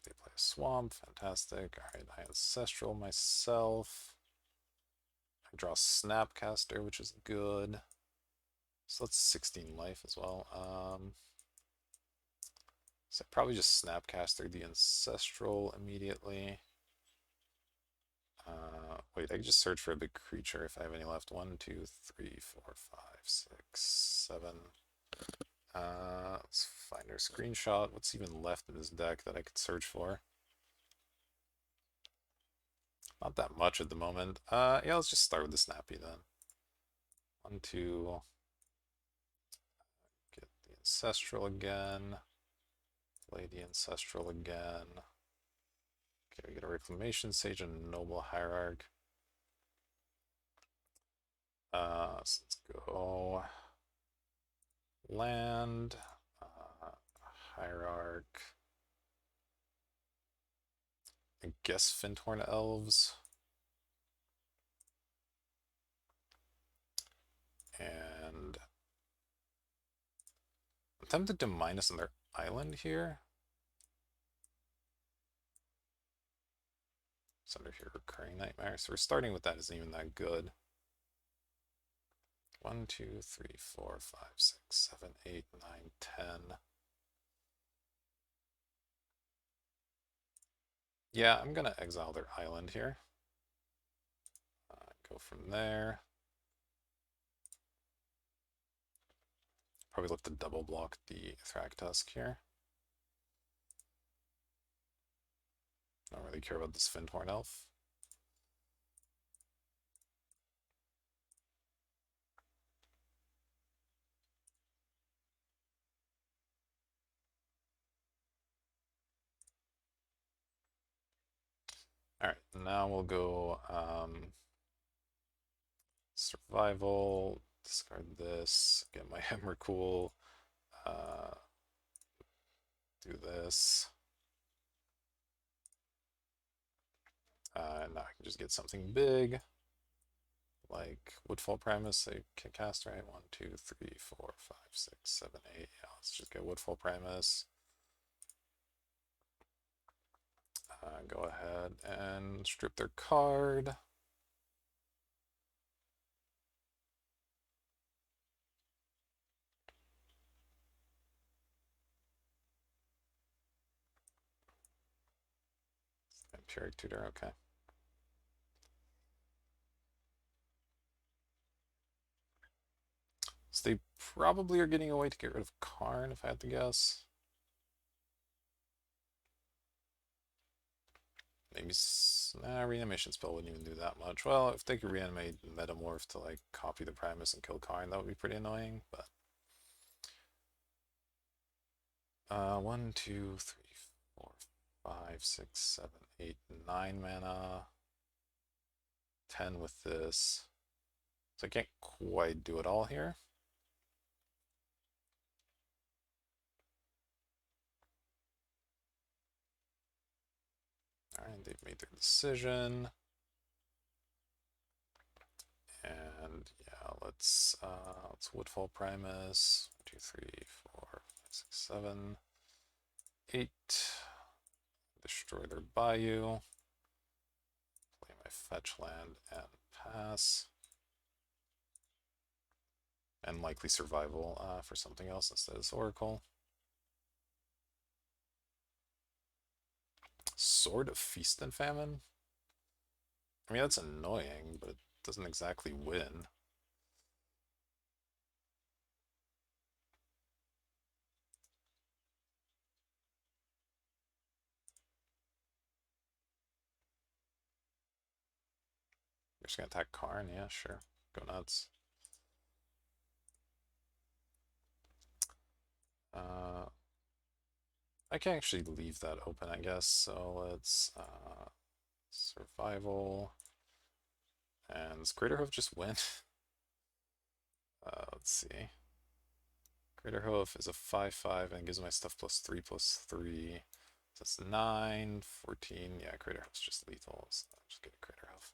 They play a Swamp, fantastic. Alright, I Ancestral myself. I draw Snapcaster, which is good. So that's 16 life as well. So I probably just Snapcaster the Ancestral immediately. Wait, I can just search for a big creature if I have any left. 1, 2, 3, 4, 5, 6, 7. Let's find our screenshot. What's even left in this deck that I could search for? Not that much at the moment. Yeah, let's just start with the Snappy then. 1, 2. Get the Ancestral again. Play the Ancestral again. Okay, we get a Reclamation Sage and a Noble Hierarch. So let's go land, Hierarch. I guess Finthorn Elves. And I'm tempted to minus on their island here. It's under here, Recurring Nightmare. So we're starting with that isn't even that good. 1, 2, 3, 4, 5, 6, 7, 8, 9, 10. Yeah, I'm gonna exile their island here. Go from there. Probably look to double block the Thragtusk here. Don't really care about this Finthorn Elf. Alright, now we'll go survival, discard this, get my Emrakul, do this. Now I can just get something big, like Woodfall Primus. I can cast, right? 1, 2, 3, 4, 5, 6, 7, 8. Yeah, let's just get Woodfall Primus. Go ahead and strip their card. Empiric Tutor, okay. So they probably are getting a way to get rid of Karn, if I had to guess. Maybe reanimation spell wouldn't even do that much. Well, if they could reanimate Metamorph to like copy the Primus and kill Karn, that would be pretty annoying. But 1, 2, 3, 4, 5, 6, 7, 8, 9 mana. 10 with this. So I can't quite do it all here. All right, they've made their decision. And yeah, let's Woodfall Primus. 1, 2, 3, 4, 5, 6, 7, 8. Destroy their Bayou. Play my fetch land and pass. And likely survival for something else instead of Oracle. Sword of Feast and Famine? I mean, that's annoying, but it doesn't exactly win. You're just gonna attack Karn? Yeah, sure. Go nuts. I can actually leave that open, I guess. So let's survival. And does Craterhoof just win? Let's see. Craterhoof is a 5/5 and gives my stuff +3/3. So that's 9, 14. Yeah, Craterhoof's just lethal. So I'll just get a Craterhoof.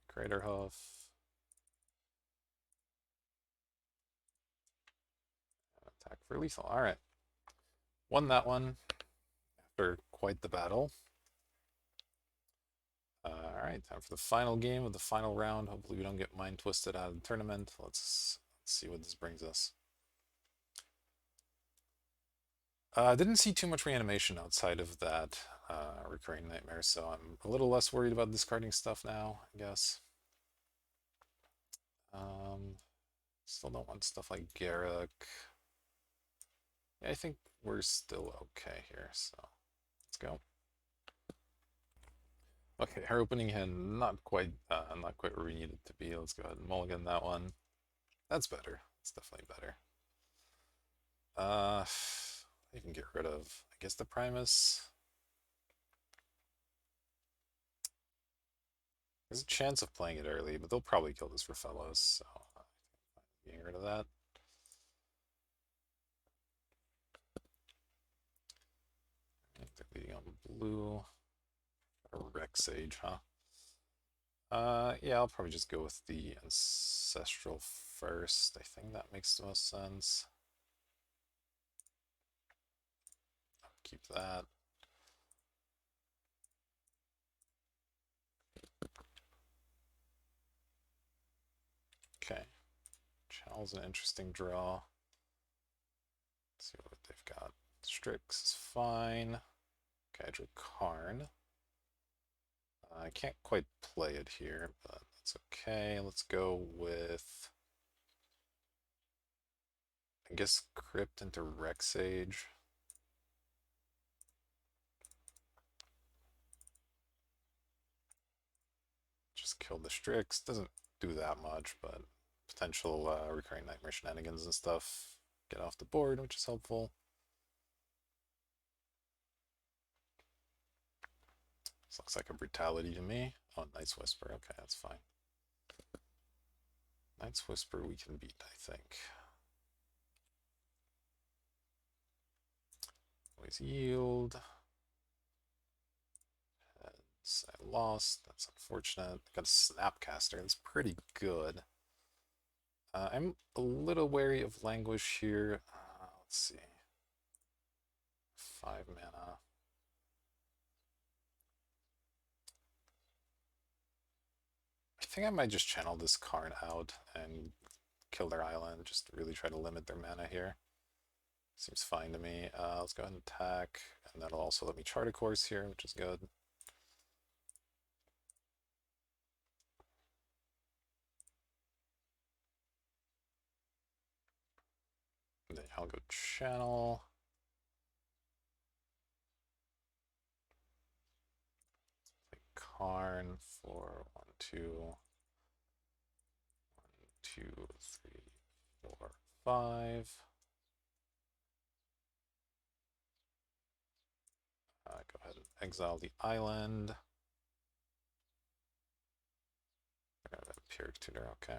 Craterhoof. Attack for lethal. All right. Won that one after quite the battle. All right, time for the final game of the final round. Hopefully we don't get mind twisted out of the tournament. Let's see what this brings us. I didn't see too much reanimation outside of that recurring nightmare, so I'm a little less worried about discarding stuff now, I guess. Still don't want stuff like Garruk. Yeah, I think we're still okay here, so let's go. Okay, our opening hand not quite where we need it to be. Let's go ahead and mulligan that one. That's better. It's definitely better. I can get rid of, I guess, the Primus. There's a chance of playing it early, but they'll probably kill this for fellows, so getting rid of that. I think they're leading on blue. A Rex Sage, huh? Yeah, I'll probably just go with the Ancestral first. I think that makes the most sense. I'll keep that. Okay. Channel's an interesting draw. Let's see what they've got. Strix is fine. Okay, I drew Karn. I can't quite play it here, but that's okay. Let's go with, I guess, Crypt into Rexage. Just kill the Strix. Doesn't do that much, but potential recurring nightmare shenanigans and stuff get off the board, which is helpful. This looks like a brutality to me. Oh, Night's Whisper. Okay, that's fine. Night's Whisper we can beat, I think. Always yield. Heads. I lost. That's unfortunate. Got a Snapcaster. That's pretty good. I'm a little wary of Languish here. Let's see. 5 mana. I think I might just channel this Karn out and kill their island, just to really try to limit their mana here. Seems fine to me. Let's go ahead and attack, and that'll also let me chart a course here, which is good. And then I'll go channel. Karn for 1, 2, 2, 3, 4, 5. Go ahead and exile the island. Pyrrhic Tutor, okay.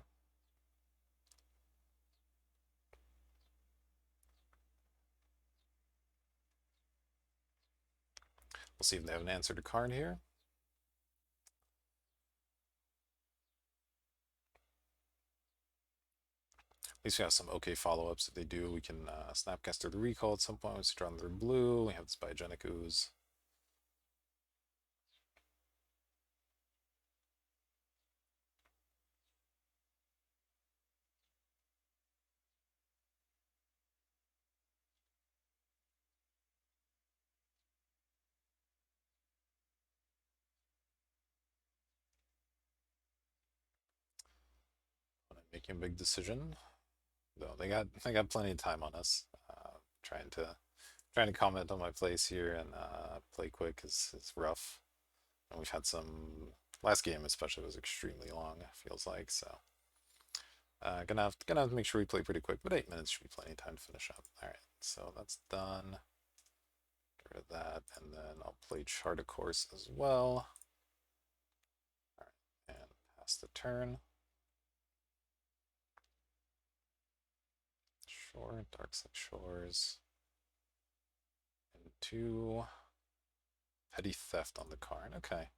We'll see if they have an answer to Karn here. At least we have some okay follow-ups. If they do, we can Snapcaster the Recall at some point. Once draw their blue, we have this Biogenic Ooze. Making a big decision. Though they got plenty of time on us. Trying to comment on my plays here and play quick is rough. And we've had some last game especially was extremely long, it feels like, so gonna have to make sure we play pretty quick, but 8 minutes should be plenty of time to finish up. Alright, so that's done. Get rid of that, and then I'll play Chart a Course as well. Alright, and pass the turn. Sure, Darkside Shores. And 2 Petty Theft on the Karn. Okay.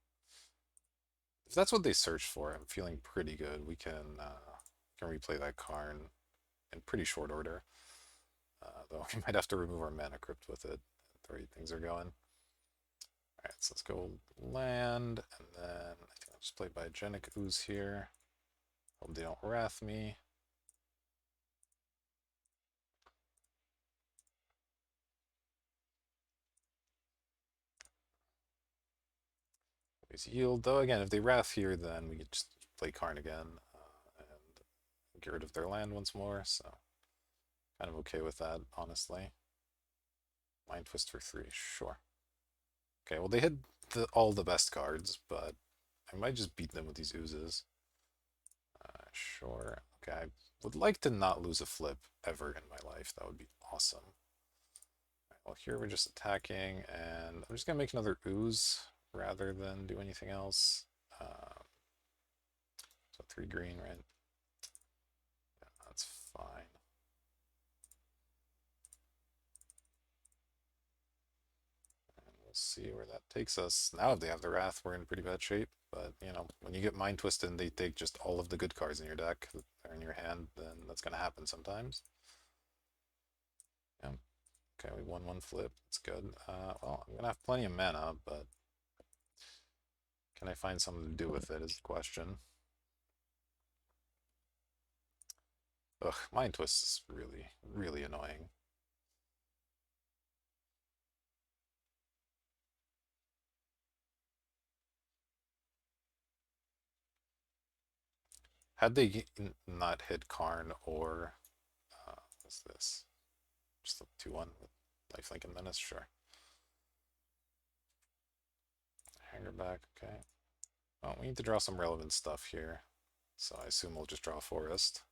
If that's what they searched for, I'm feeling pretty good. We can replay that Karn in pretty short order. Though we might have to remove our Mana Crypt with it. The way things are going. Alright, so let's go land, and then I think I'll just play Biogenic Ooze here. Hope they don't Wrath me. Always yield, though again, if they Wrath here, then we could just play Karn again and get rid of their land once more, so kind of okay with that, honestly. Mind Twist for 3, sure. Okay, well they hit all the best cards, but I might just beat them with these oozes. Sure. Okay, I would like to not lose a flip ever in my life. That would be awesome. Right, well, here we're just attacking, and I'm just gonna make another ooze rather than do anything else. So 3 green, right? Yeah, that's fine. And we'll see where that takes us. Now if they have the Wrath, we're in pretty bad shape. But, you know, when you get Mind Twisted and they take just all of the good cards in your deck or in your hand, then that's going to happen sometimes. Yeah. Okay, we won 1 flip. That's good. Well, I'm going to have plenty of mana, but can I find something to do with it is the question. Ugh, Mind Twist is really, really annoying. Had they not hit Karn or what's this? Just a 2-1 with Lifelink and Menace, sure. Hanger back, okay. Well, we need to draw some relevant stuff here. So I assume we'll just draw a forest.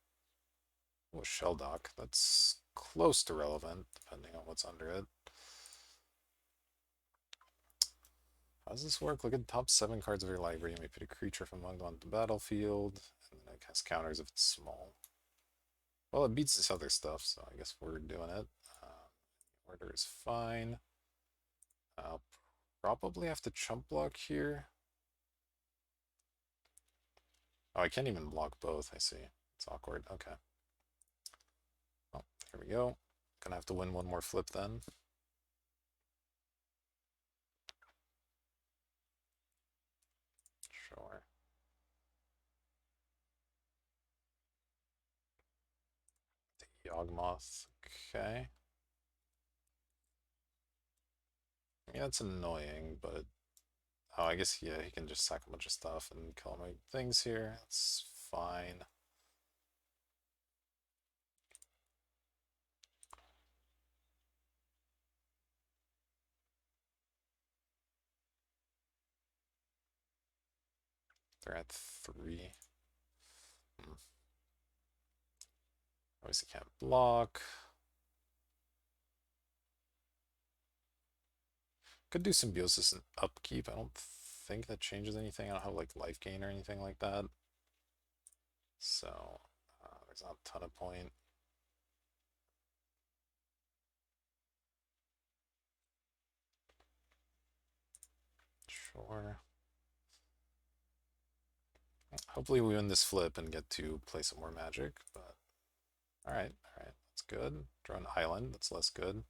Oh, Shelldock. That's close to relevant, depending on what's under it. How does this work? Look at the top 7 cards of your library. You may put a creature from among them on the battlefield, and then it has counters if it's small. Well, it beats this other stuff, so I guess we're doing it. Order is fine. I'll probably have to chump block here. Oh, I can't even block both, I see. It's awkward, okay. Well, here we go. Gonna have to win 1 more flip then. Yawgmoth. Okay. Yeah, it's annoying, but oh, I guess yeah, he can just sack a bunch of stuff and kill my things here. That's fine. They're at 3. Hmm. Obviously can't block. Could do Symbiosis and Upkeep. I don't think that changes anything. I don't have like life gain or anything like that. So there's not a ton of point. Sure. Hopefully we win this flip and get to play some more Magic, but alright, alright, that's good. Draw an island, that's less good.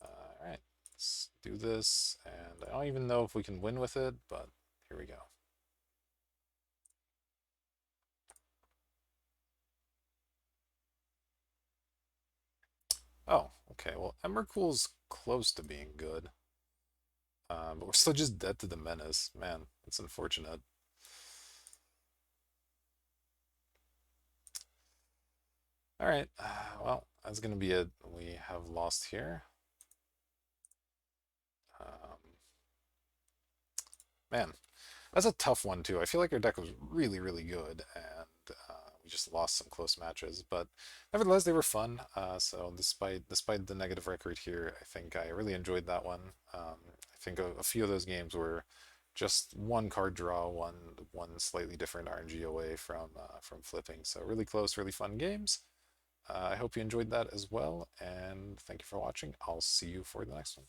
Alright, let's do this, and I don't even know if we can win with it, but here we go. Oh, okay, well, Emrakul's close to being good. But we're still just dead to the Menace. Man, it's unfortunate. Alright, well, that's gonna be it. We have lost here. Um, Man, that's a tough one too. I feel like our deck was really, really good, and we just lost some close matches. But nevertheless, they were fun. So despite the negative record here, I think I really enjoyed that one. I think a few of those games were just one card draw, one slightly different RNG away from flipping. So really close, really fun games. I hope you enjoyed that as well, and thank you for watching. I'll see you for the next one.